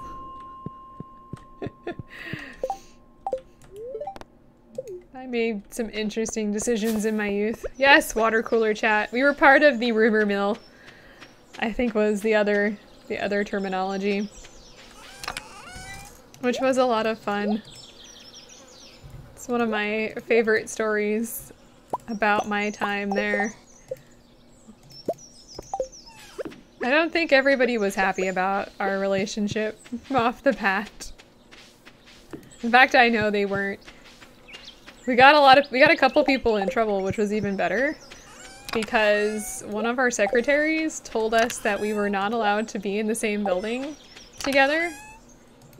I made some interesting decisions in my youth. Yes, water cooler chat. We were part of the rumor mill, I think was the other terminology. Which was a lot of fun. It's one of my favorite stories about my time there. I don't think everybody was happy about our relationship off the bat. In fact, I know they weren't. We got a couple people in trouble, which was even better, because one of our secretaries told us that we were not allowed to be in the same building together.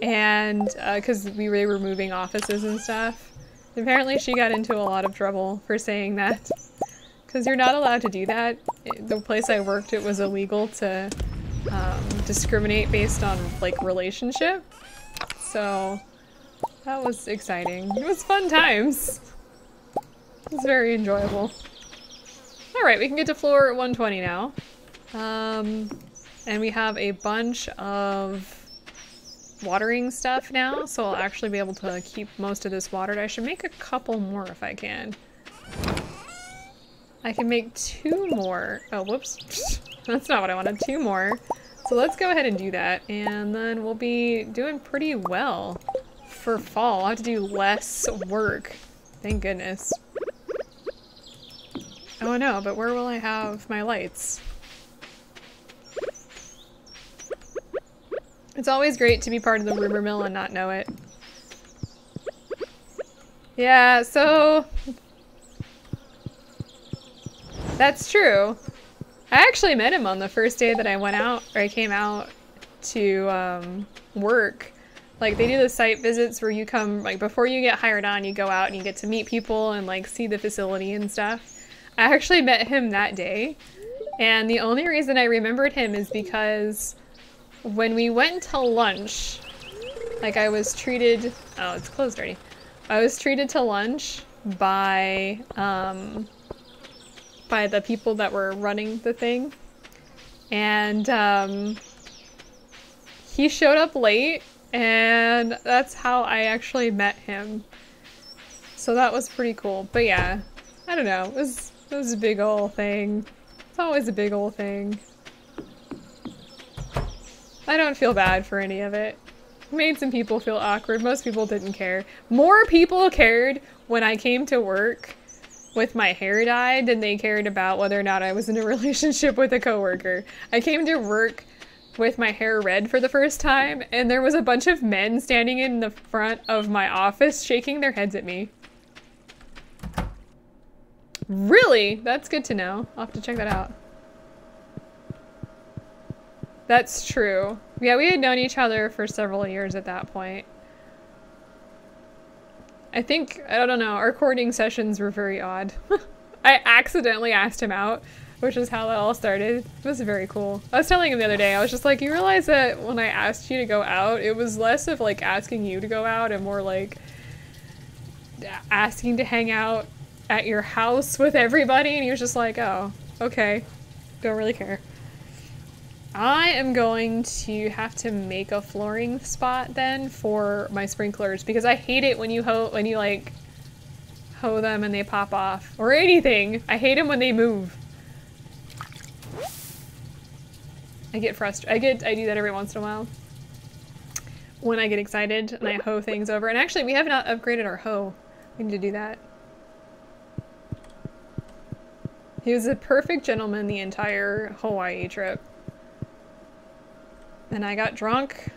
And because we were moving offices and stuff. Apparently she got into a lot of trouble for saying that. Because you're not allowed to do that. The place I worked, it was illegal to discriminate based on like relationship. So That was exciting. It was fun times. It was very enjoyable. Alright, we can get to floor 120 now. And we have a bunch of watering stuff now, so I'll actually be able to keep most of this watered. I should make a couple more if I can. I can make 2 more. Oh, whoops. That's not what I wanted. 2 more. So let's go ahead and do that, and then we'll be doing pretty well for fall. I'll have to do less work. Thank goodness. Oh no, but where will I have my lights? It's always great to be part of the rumor mill and not know it. Yeah, so... That's true. I actually met him on the first day that I went out, or I came out to work. Like, they do the site visits where you come, like, before you get hired on, you go out and you get to meet people and, like, see the facility and stuff. I actually met him that day, and the only reason I remembered him is because when we went to lunch, like, I was treated... Oh, it's closed already. I was treated to lunch by the people that were running the thing, and he showed up late, and that's how I actually met him. So that was pretty cool. But yeah, I don't know, it was a big ol' thing. It's always a big ol' thing. I don't feel bad for any of it. Made some people feel awkward. Most people didn't care. More people cared when I came to work with my hair dyed than they cared about whether or not I was in a relationship with a coworker. I came to work with my hair red for the first time, and there was a bunch of men standing in the front of my office shaking their heads at me. Really? That's good to know. I'll have to check that out. That's true. Yeah, we had known each other for several years at that point. I think, I don't know, our courting sessions were very odd. I accidentally asked him out, which is how that all started. It was very cool. I was telling him the other day, I was just like, you realize that when I asked you to go out, it was less of like asking you to go out and more like asking to hang out at your house with everybody? And he was just like, oh, okay. Don't really care. I am going to have to make a flooring spot then for my sprinklers, because I hate it when you like hoe them and they pop off or anything. I hate them when they move. I get frustrated. I do that every once in a while when I get excited and I hoe things over. And actually, we have not upgraded our hoe. We need to do that. He was a perfect gentleman the entire Hawaii trip. And I got drunk.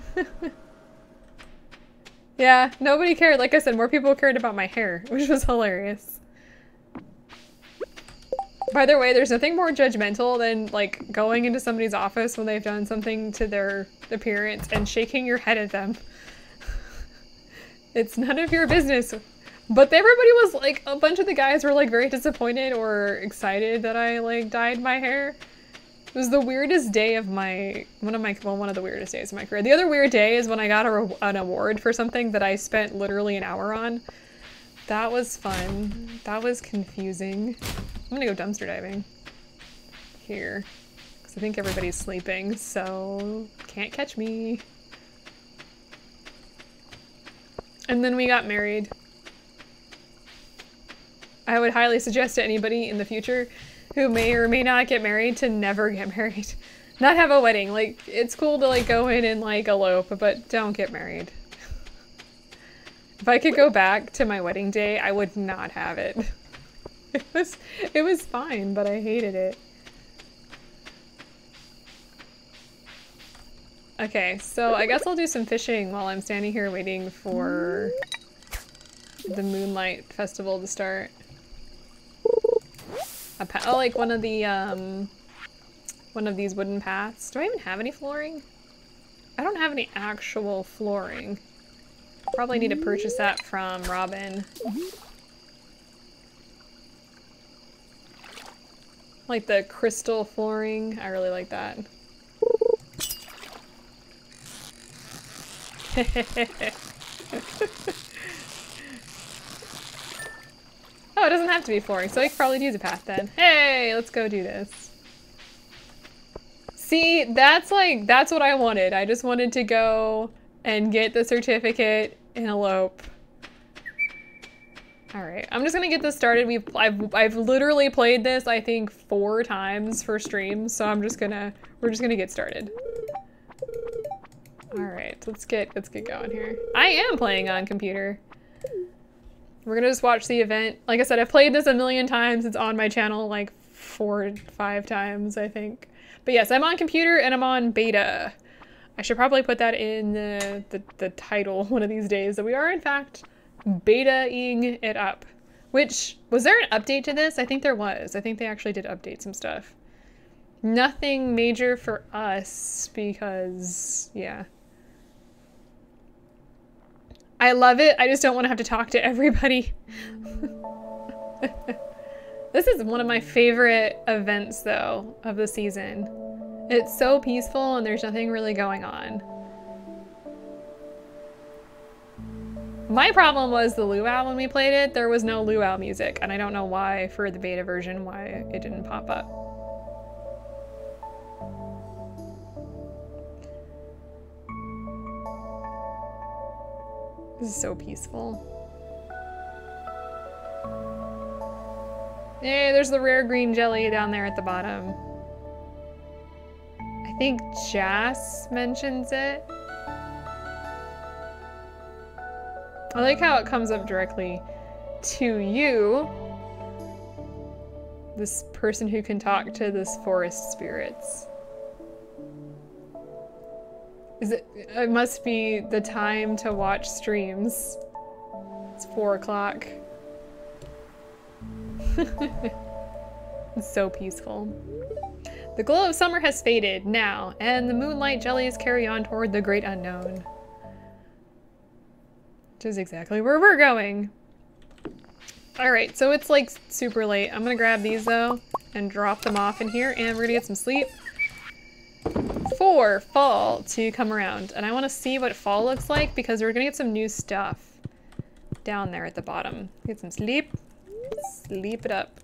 Yeah, nobody cared. Like I said, more people cared about my hair, which was hilarious. By the way, there's nothing more judgmental than like going into somebody's office when they've done something to their appearance and shaking your head at them. It's none of your business. But everybody was like, a bunch of the guys were like very disappointed or excited that I like dyed my hair. It was the weirdest day of one of the weirdest days of my career. The other weird day is when I got an award for something that I spent literally an hour on. That was fun. That was confusing. I'm gonna go dumpster diving here, because I think everybody's sleeping, so can't catch me. And then we got married. I would highly suggest to anybody in the future who may or may not get married to never get married. Not have a wedding. Like, it's cool to like go in and like elope, but don't get married. If I could go back to my wedding day, I would not have it. It was fine, but I hated it. Okay, so I guess I'll do some fishing while I'm standing here waiting for the Moonlight Festival to start. Oh, like one of these wooden paths. Do I even have any flooring? I don't have any actual flooring. Probably need to purchase that from Robin. Like the crystal flooring. I really like that. No, it doesn't have to be flooring, so I could probably do the path then. Hey, let's go do this. See, that's what I wanted. I just wanted to go and get the certificate and elope. All right, I'm just gonna get this started. I've literally played this, I think, 4 times for stream, so we're just gonna get started. All right, let's get going here. I am playing on computer. We're gonna just watch the event. Like I said, I've played this a million times. It's on my channel like 4 or 5 times, I think. But yes, I'm on computer and I'm on beta. I should probably put that in the title one of these days, that we are in fact beta-ing it up. Which, was there an update to this? I think there was. I think they actually did update some stuff. Nothing major for us because, yeah. I love it. I just don't want to have to talk to everybody. This is one of my favorite events, though, of the season. It's so peaceful and there's nothing really going on. My problem was the luau when we played it. There was no luau music, and I don't know why, for the beta version, why it didn't pop up. This is so peaceful. Hey, there's the rare green jelly down there at the bottom. I think Jas mentions it. I like how it comes up directly to you. This person who can talk to this forest spirits. It must be the time to watch streams. It's 4 o'clock. It's so peaceful. The glow of summer has faded now, and the moonlight jellies carry on toward the great unknown. Which is exactly where we're going. Alright, so it's like super late. I'm gonna grab these though and drop them off in here, and we're gonna get some sleep for fall to come around. And I want to see what fall looks like because we're gonna get some new stuff down there at the bottom. Get some sleep. Sleep it up.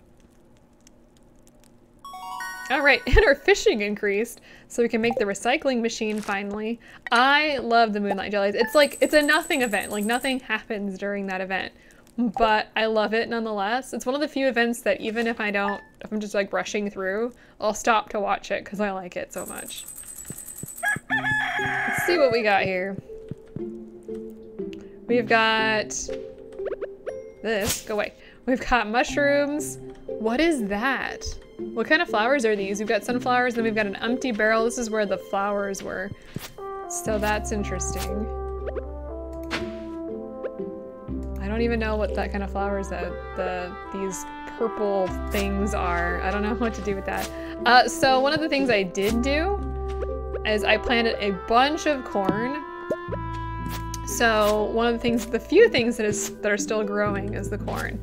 Alright, and our fishing increased, so we can make the recycling machine finally. I love the moonlight jellies. It's a nothing event. Like, nothing happens during that event. But I love it nonetheless. It's one of the few events that even if I'm just like rushing through, I'll stop to watch it because I like it so much. Let's see what we got here. We've got this. Go away. We've got mushrooms. What is that? What kind of flowers are these? We've got sunflowers, then we've got an empty barrel. This is where the flowers were. So that's interesting. I don't even know what that kind of flowers these purple things are. I don't know what to do with that. So one of the things I did do is I planted a bunch of corn. So one of the few things that are still growing is the corn.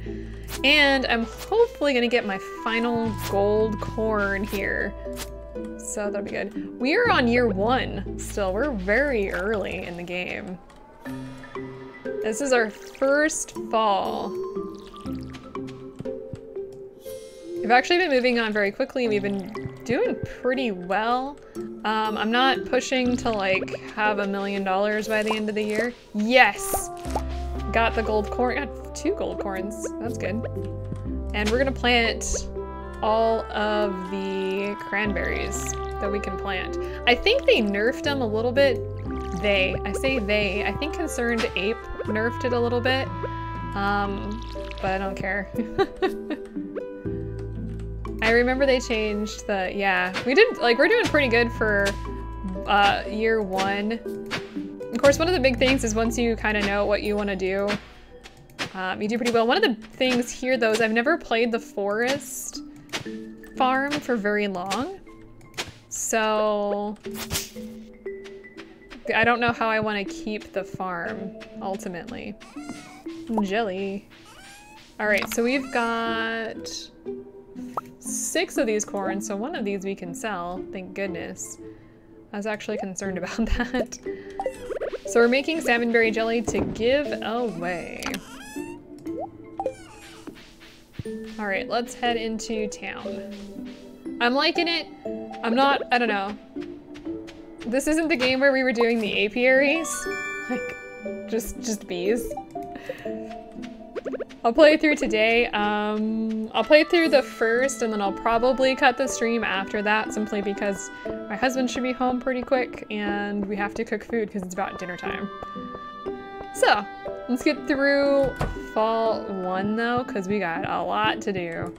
And I'm hopefully gonna get my final gold corn here. So that'll be good. We are on year 1 still. We're very early in the game. This is our first fall. We've actually been moving on very quickly. We've been doing pretty well. I'm not pushing to like have $1 million by the end of the year. Yes! Got the gold corn. Got 2 gold corns. That's good. And we're gonna plant all of the cranberries that we can plant. I think they nerfed them a little bit. I say they. I think Concerned Ape nerfed it a little bit. But I don't care. I remember they changed the, yeah. We're doing pretty good for year 1. Of course, one of the big things is once you kind of know what you want to do, you do pretty well. One of the things here, though, is I've never played the forest farm for very long. So I don't know how I want to keep the farm, ultimately. Jelly. Alright, so we've got 6 of these corns, so one of these we can sell, thank goodness. I was actually concerned about that. So we're making salmonberry jelly to give away. All right, let's head into town. I'm liking it. I don't know. This isn't the game where we were doing the apiaries. Like, just bees. I'll play through today. I'll play through the first and then I'll probably cut the stream after that simply because my husband should be home pretty quick and we have to cook food because it's about dinner time. So, let's get through fall 1 though, because we got a lot to do.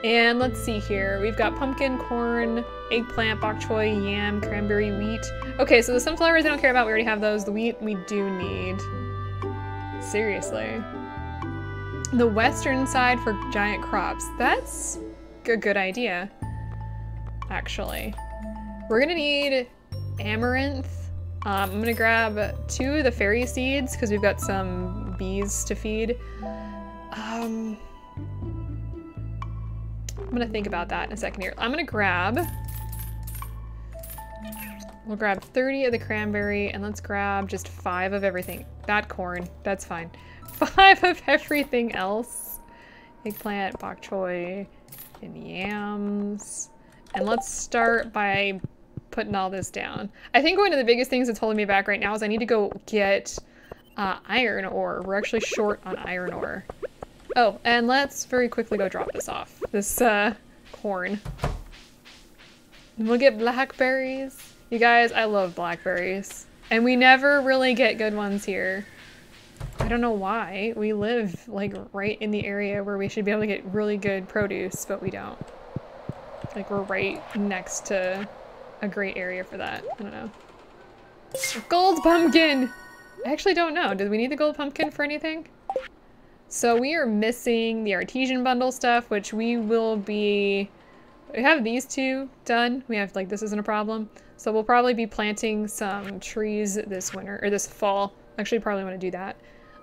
And let's see here. We've got pumpkin, corn, eggplant, bok choy, yam, cranberry, wheat. Okay, so the sunflowers I don't care about. We already have those. The wheat we do need. Seriously. The western side for giant crops. That's a good idea, actually. We're gonna need amaranth. I'm gonna grab 2 of the fairy seeds because we've got some bees to feed. I'm gonna think about that in a second here. We'll grab 30 of the cranberry and let's grab just 5 of everything. That corn, that's fine. 5 of everything else. Eggplant, bok choy, and yams. And let's start by putting all this down. I think one of the biggest things that's holding me back right now is I need to go get iron ore. We're actually short on iron ore. Oh, and let's very quickly go drop this off. This corn. And we'll get blackberries. You guys, I love blackberries. And we never really get good ones here. I don't know why. We live like right in the area where we should be able to get really good produce, but we don't. Like we're right next to a great area for that. I don't know. Gold pumpkin! I actually don't know. Did we need the gold pumpkin for anything? So we are missing the artesian bundle stuff, which we will be... We have these 2 done. We have, like, this isn't a problem. So we'll probably be planting some trees this winter, or this fall. Actually, probably want to do that.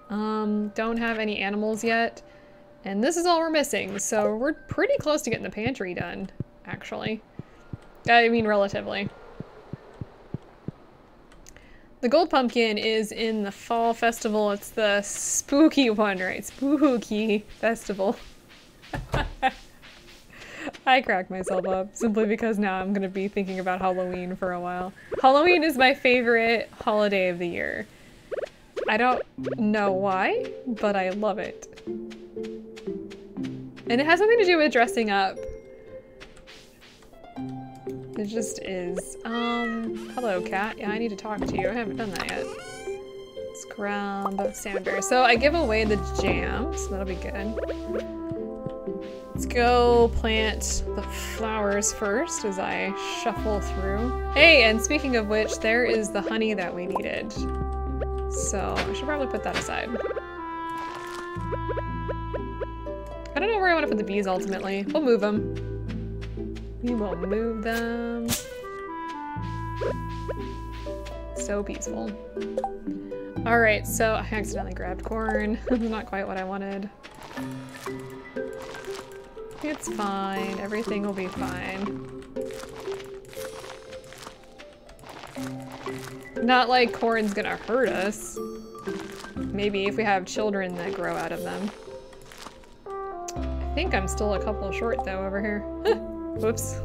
Don't have any animals yet. And this is all we're missing. So we're pretty close to getting the pantry done, actually. I mean, relatively. The gold pumpkin is in the fall festival. It's the spooky one, right? Spooky festival. I crack myself up simply because now I'm gonna be thinking about Halloween for a while. Halloween is my favorite holiday of the year. I don't know why, but I love it. And it has something to do with dressing up. It just is. Hello, cat. Yeah, I need to talk to you. I haven't done that yet. Let's grab salmon berries. So I give away the jam, so that'll be good. Let's go plant the flowers first as I shuffle through. Hey, and speaking of which, there is the honey that we needed. So I should probably put that aside. I don't know where I want to put the bees ultimately. We'll move them. We will move them. So peaceful. Alright, so I accidentally grabbed corn. Not quite what I wanted. It's fine. Everything will be fine. Not like corn's gonna hurt us. Maybe if we have children that grow out of them. I think I'm still a couple short though over here. Whoops.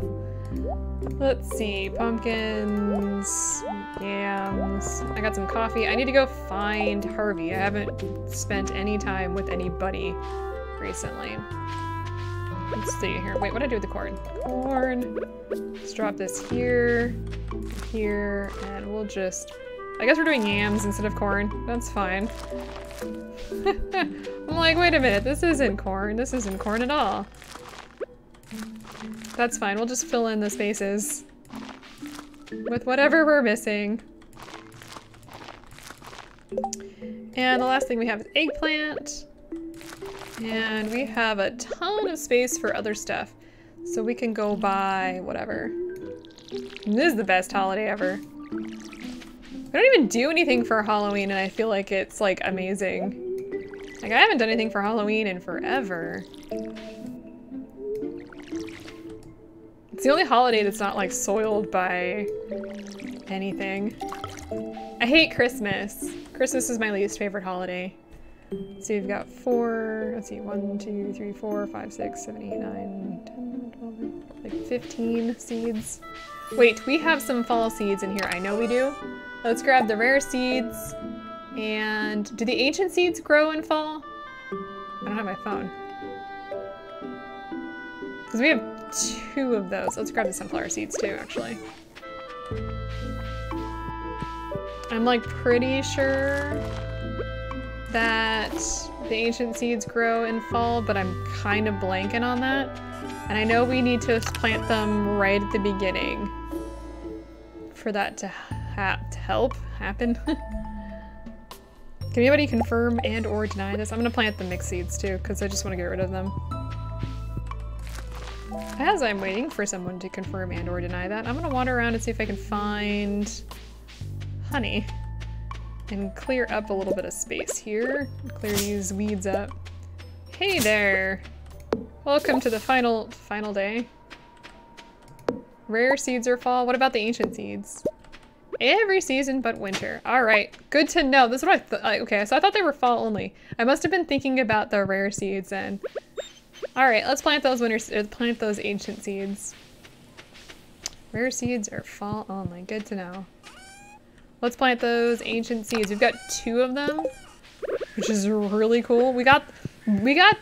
Let's see, pumpkins, yams. I got some coffee. I need to go find Harvey. I haven't spent any time with anybody recently. Let's see here. Wait, what did I do with the corn? Corn. Let's drop this here, here, and we'll just... I guess we're doing yams instead of corn. That's fine. I'm like, wait a minute, this isn't corn. This isn't corn at all. That's fine, we'll just fill in the spaces with whatever we're missing. And the last thing we have is eggplant. And we have a ton of space for other stuff. So we can go buy whatever. And this is the best holiday ever. I don't even do anything for Halloween and I feel like it's like amazing. Like I haven't done anything for Halloween in forever. It's the only holiday that's not like soiled by anything. I hate Christmas. Christmas is my least favorite holiday. So you've got 4, let's see, 1, 2, 3, 4, 5, 6, 7, 8, 9, 10, 12, like 15 seeds. Wait, we have some fall seeds in here. I know we do. Let's grab the rare seeds. And do the ancient seeds grow in fall? I don't have my phone. Because we have 2 of those. Let's grab the sunflower seeds too, actually. I'm like pretty sure that the ancient seeds grow in fall, but I'm kind of blanking on that. And I know we need to plant them right at the beginning for that to happen. Can anybody confirm and or deny this? I'm gonna plant the mixed seeds too, because I just want to get rid of them. As I'm waiting for someone to confirm and or deny that, I'm gonna wander around and see if I can find honey and clear up a little bit of space here. Clear these weeds up. Hey there! Welcome to the final day. Rare seeds are fall. What about the ancient seeds? Every season but winter. All right, good to know. This is what I thought. Okay, so I thought they were fall only. I must have been thinking about the rare seeds then. All right, let's plant those plant those ancient seeds. Rare seeds are fall only. Good to know. Let's plant those ancient seeds. We've got 2 of them, which is really cool. We got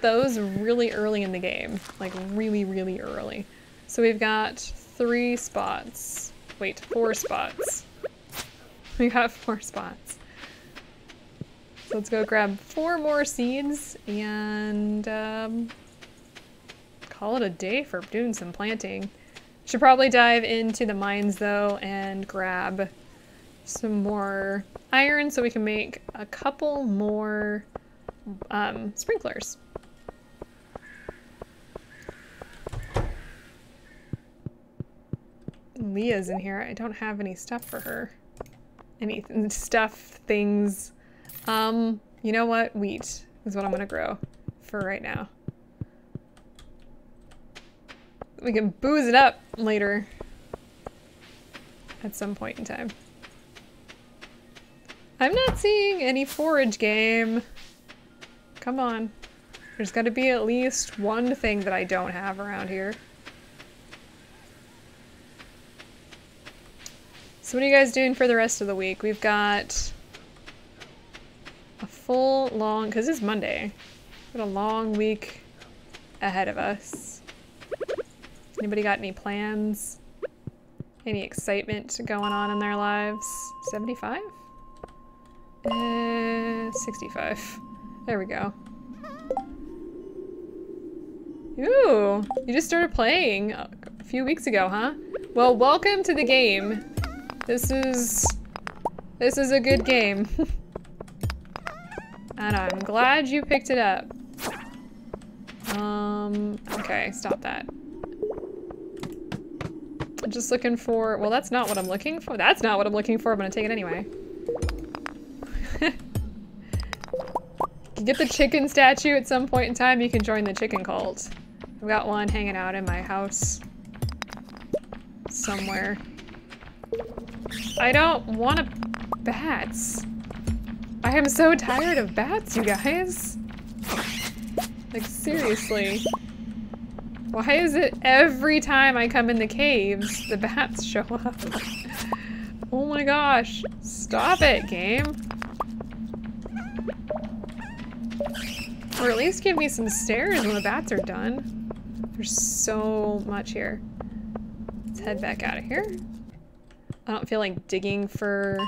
those really early in the game, like really, really early. So we've got 3 spots. Wait, 4 spots. We got 4 spots. So let's go grab 4 more seeds and call it a day for doing some planting. Should probably dive into the mines though and grab some more iron so we can make a couple more sprinklers. Leah's in here. I don't have any stuff for her. Any things. You know what? Wheat is what I'm gonna grow for right now. We can booze it up later at some point in time. I'm not seeing any forage game. Come on. There's gotta be at least one thing that I don't have around here. So what are you guys doing for the rest of the week? We've got a full long, because it's Monday, we've got a long week ahead of us. Anybody got any plans? Any excitement going on in their lives? 75? 65. There we go. Ooh, you just started playing a few weeks ago, huh? Well, welcome to the game. This is a good game. And I'm glad you picked it up. Okay, stop that. I'm just looking for, well, that's not what I'm looking for. That's not what I'm looking for. I'm gonna take it anyway. You get the chicken statue at some point in time, you can join the chicken cult. I've got one hanging out in my house somewhere. I don't want bats. I am so tired of bats, you guys. Like, seriously. Why is it every time I come in the caves, the bats show up? Oh my gosh. Stop it, game. Or at least give me some stairs when the bats are done. There's so much here. Let's head back out of here. I don't feel like digging for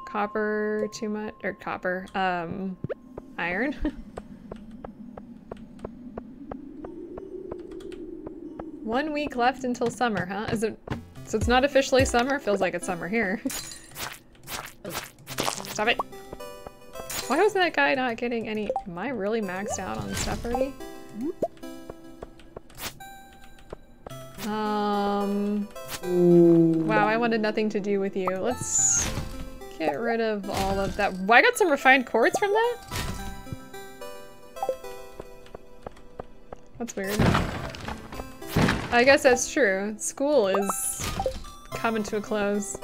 copper too much, or copper, iron. One week left until summer, huh? Is it, so it's not officially summer? Feels like it's summer here. Stop it. Why was that guy not getting any, am I really maxed out on stuff already? Wow, I wanted nothing to do with you. Let's get rid of all of that. Well, I got some refined quartz from that? That's weird. I guess that's true. School is coming to a close.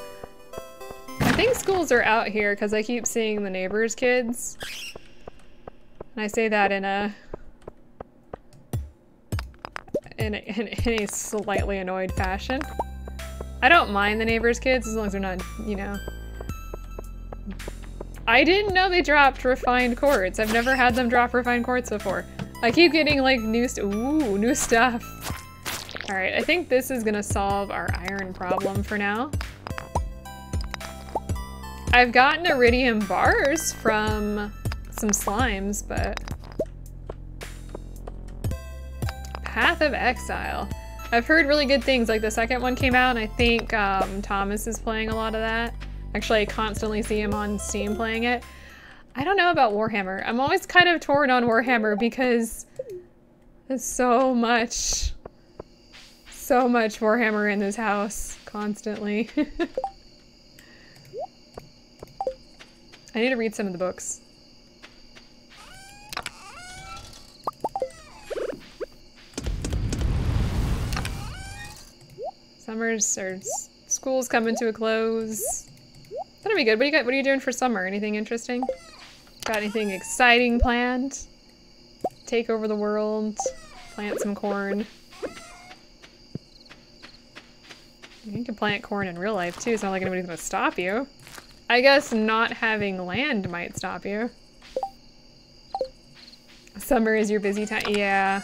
I think schools are out here because I keep seeing the neighbors' kids. And I say that in a slightly annoyed fashion. I don't mind the neighbors' kids as long as they're not, you know. I didn't know they dropped refined quartz. I've never had them drop refined quartz before. I keep getting like new stuff. All right, I think this is gonna solve our iron problem for now. I've gotten iridium bars from some slimes, but Path of Exile. I've heard really good things, like the second one came out and I think Thomas is playing a lot of that. Actually, I constantly see him on Steam playing it. I don't know about Warhammer. I'm always kind of torn on Warhammer because there's so much Warhammer in this house constantly. I need to read some of the books. Summer's or school's coming to a close. That'll be good. What are you doing for summer? Anything interesting? Got anything exciting planned? Take over the world, plant some corn. You can plant corn in real life too. It's not like anybody's gonna stop you. I guess not having land might stop you. Summer is your busy time. Yeah.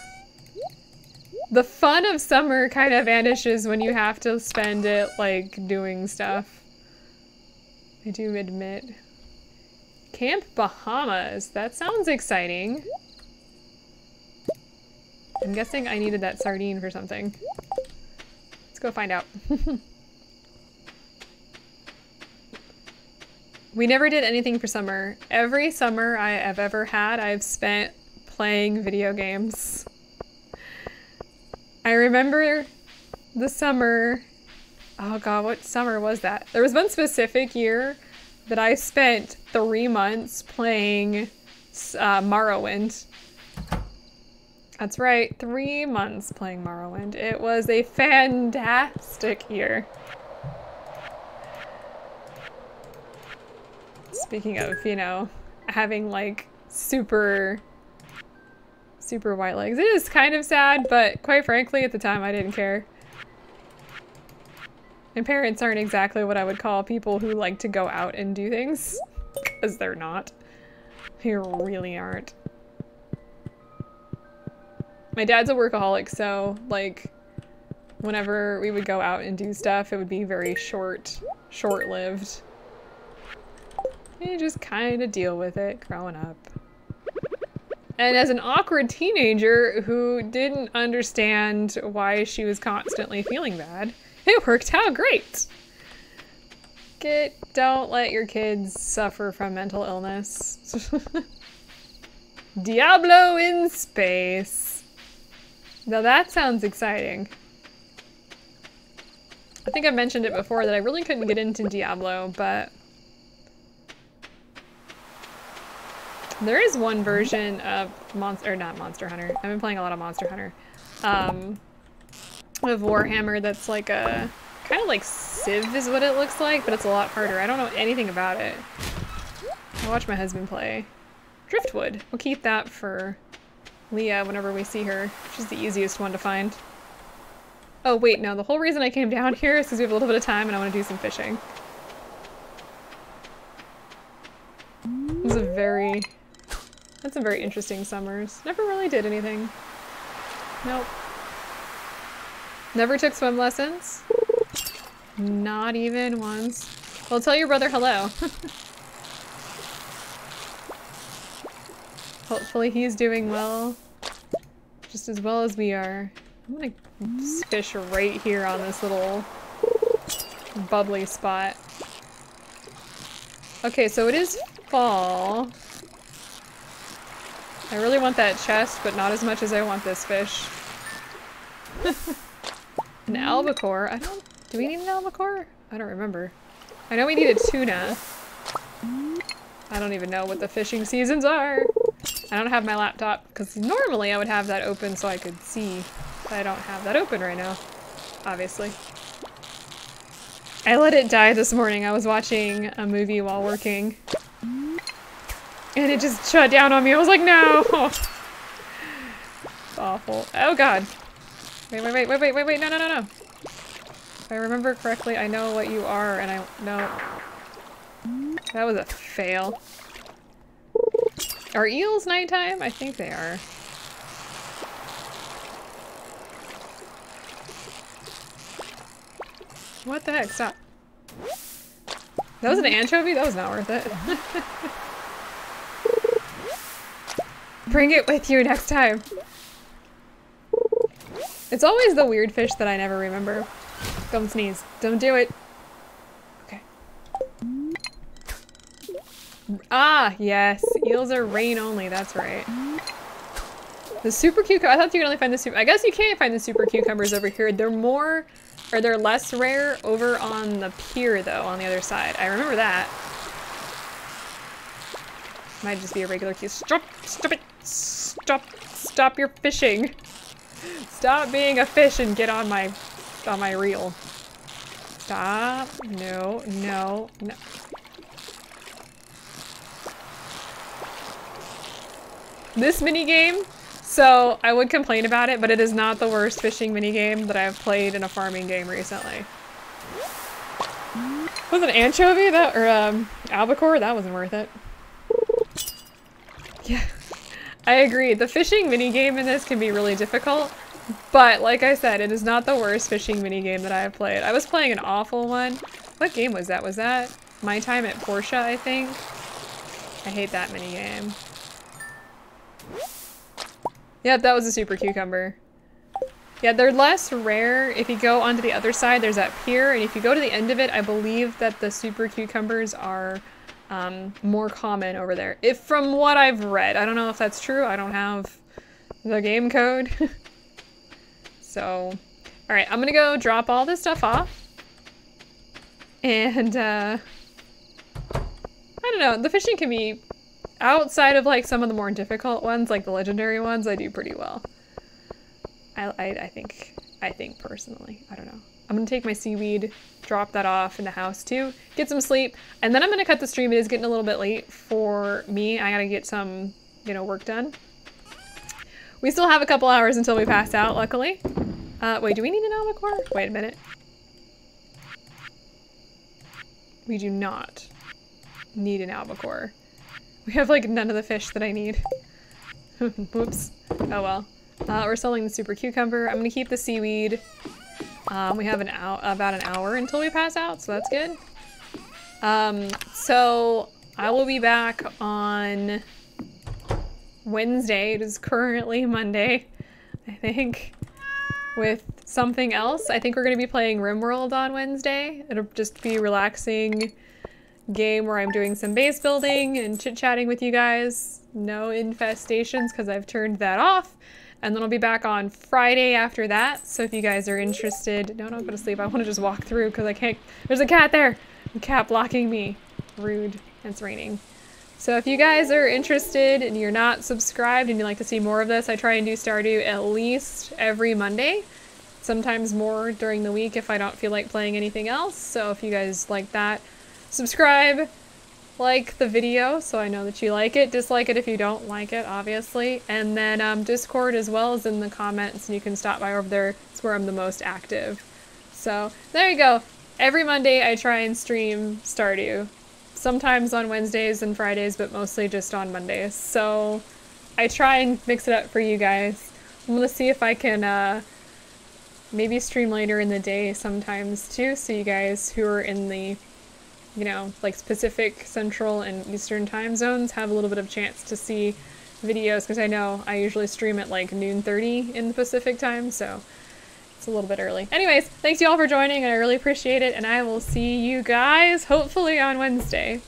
The fun of summer kind of vanishes when you have to spend it like doing stuff. I do admit. Camp Bahamas. That sounds exciting. I'm guessing I needed that sardine for something. Let's go find out. We never did anything for summer. Every summer I have ever had, I've spent playing video games. I remember the summer, oh god, what summer was that? There was one specific year that I spent 3 months playing Morrowind. That's right, 3 months playing Morrowind. It was a fantastic year. Speaking of, you know, having like super white legs. It is kind of sad, but quite frankly, at the time I didn't care. And parents aren't exactly what I would call people who like to go out and do things. Because they're not. They really aren't. My dad's a workaholic, so like whenever we would go out and do stuff, it would be very short-lived. You just kind of deal with it growing up. And as an awkward teenager who didn't understand why she was constantly feeling bad, it worked out great. Don't let your kids suffer from mental illness. Diablo in space. Now that sounds exciting. I think I've mentioned it before that I really couldn't get into Diablo, but there is one version of not Monster Hunter. I've been playing a lot of Monster Hunter. Of Warhammer that's like a kind of like Civ is what it looks like, but it's a lot harder. I don't know anything about it. I watch my husband play. Driftwood. We'll keep that for Leah whenever we see her. She's the easiest one to find. Oh wait, no, the whole reason I came down here is because we have a little bit of time and I want to do some fishing. That's some very interesting summers. Never really did anything. Nope. Never took swim lessons. Not even once. Well, tell your brother hello. Hopefully he's doing well. Just as well as we are. I'm gonna fish right here on this little bubbly spot. Okay, so it is fall. I really want that chest, but not as much as I want this fish. An albacore. Do we need an albacore? I don't remember. I know we need a tuna. I don't even know what the fishing seasons are. I don't have my laptop, because normally I would have that open so I could see. But I don't have that open right now, obviously. I let it die this morning. I was watching a movie while working. And And it just shut down on me. I was like, no! It's awful. Oh god. Wait, no. If I remember correctly, I know what you are, and I know... That was a fail. Are eels nighttime? I think they are. What the heck? Stop. That was an anchovy? That was not worth it. Bring it with you next time. It's always the weird fish that I never remember. Don't sneeze. Don't do it. Okay. Ah, yes. Eels are rain only. That's right. The super cucumber. I thought you could only find the super. I guess you can't find the super cucumbers over here. They're more, or they're less rare over on the pier, though, on the other side. I remember that. Might just be a regular cue. Stop! Stop it! Stop your fishing! Stop being a fish and get on my reel. Stop! No! This mini game. So I would complain about it, but it is not the worst fishing mini game that I've played in a farming game recently. Was it anchovy or albacore? That wasn't worth it. Yeah, I agree. The fishing minigame in this can be really difficult, but like I said, it is not the worst fishing minigame that I have played. I was playing an awful one. What game was that? Was that My Time at Portia, I think? I hate that minigame. Yep, that was a super cucumber. Yeah, they're less rare. If you go onto the other side, there's that pier, and if you go to the end of it, I believe that the super cucumbers are more common over there. If from what I've read. I don't know if that's true. I don't have the game code. So, alright, I'm gonna go drop all this stuff off. And, I don't know, the fishing can be, outside of like some of the more difficult ones, like the legendary ones, I do pretty well. I think personally. I don't know. I'm gonna take my seaweed, drop that off in the house too, get some sleep, and then I'm gonna cut the stream. It is getting a little bit late for me. I gotta get some, you know, work done. We still have a couple hours until we pass out, luckily. Wait, do we need an albacore? Wait a minute. We do not need an albacore. We have like none of the fish that I need. Whoops. Oh well. We're selling the super cucumber. I'm gonna keep the seaweed. We have about an hour until we pass out, so that's good. So I will be back on Wednesday. It is currently Monday, I think, with something else. I think we're gonna be playing RimWorld on Wednesday. It'll just be a relaxing game where I'm doing some base building and chit-chatting with you guys. No infestations because I've turned that off. And then I'll be back on Friday after that. So if you guys are interested, no, don't go to sleep. I want to just walk through because I can't. There's a cat there. A cat blocking me. Rude. It's raining. So if you guys are interested and you're not subscribed and you'd like to see more of this, I try and do Stardew at least every Monday. Sometimes more during the week if I don't feel like playing anything else. So if you guys like that, subscribe. Like the video so I know that you like it. Dislike it if you don't like it, obviously. And then Discord as well is in the comments and you can stop by over there. It's where I'm the most active. So there you go. Every Monday I try and stream Stardew. Sometimes on Wednesdays and Fridays, but mostly just on Mondays. So I try and mix it up for you guys. I'm gonna see if I can maybe stream later in the day sometimes too, so you guys who are in the, you know, like Pacific, Central, and Eastern time zones have a little bit of chance to see videos, because I know I usually stream at like noon 30 in the Pacific time, so it's a little bit early. Anyways, thanks you all for joining, and I really appreciate it, and I will see you guys hopefully on Wednesday.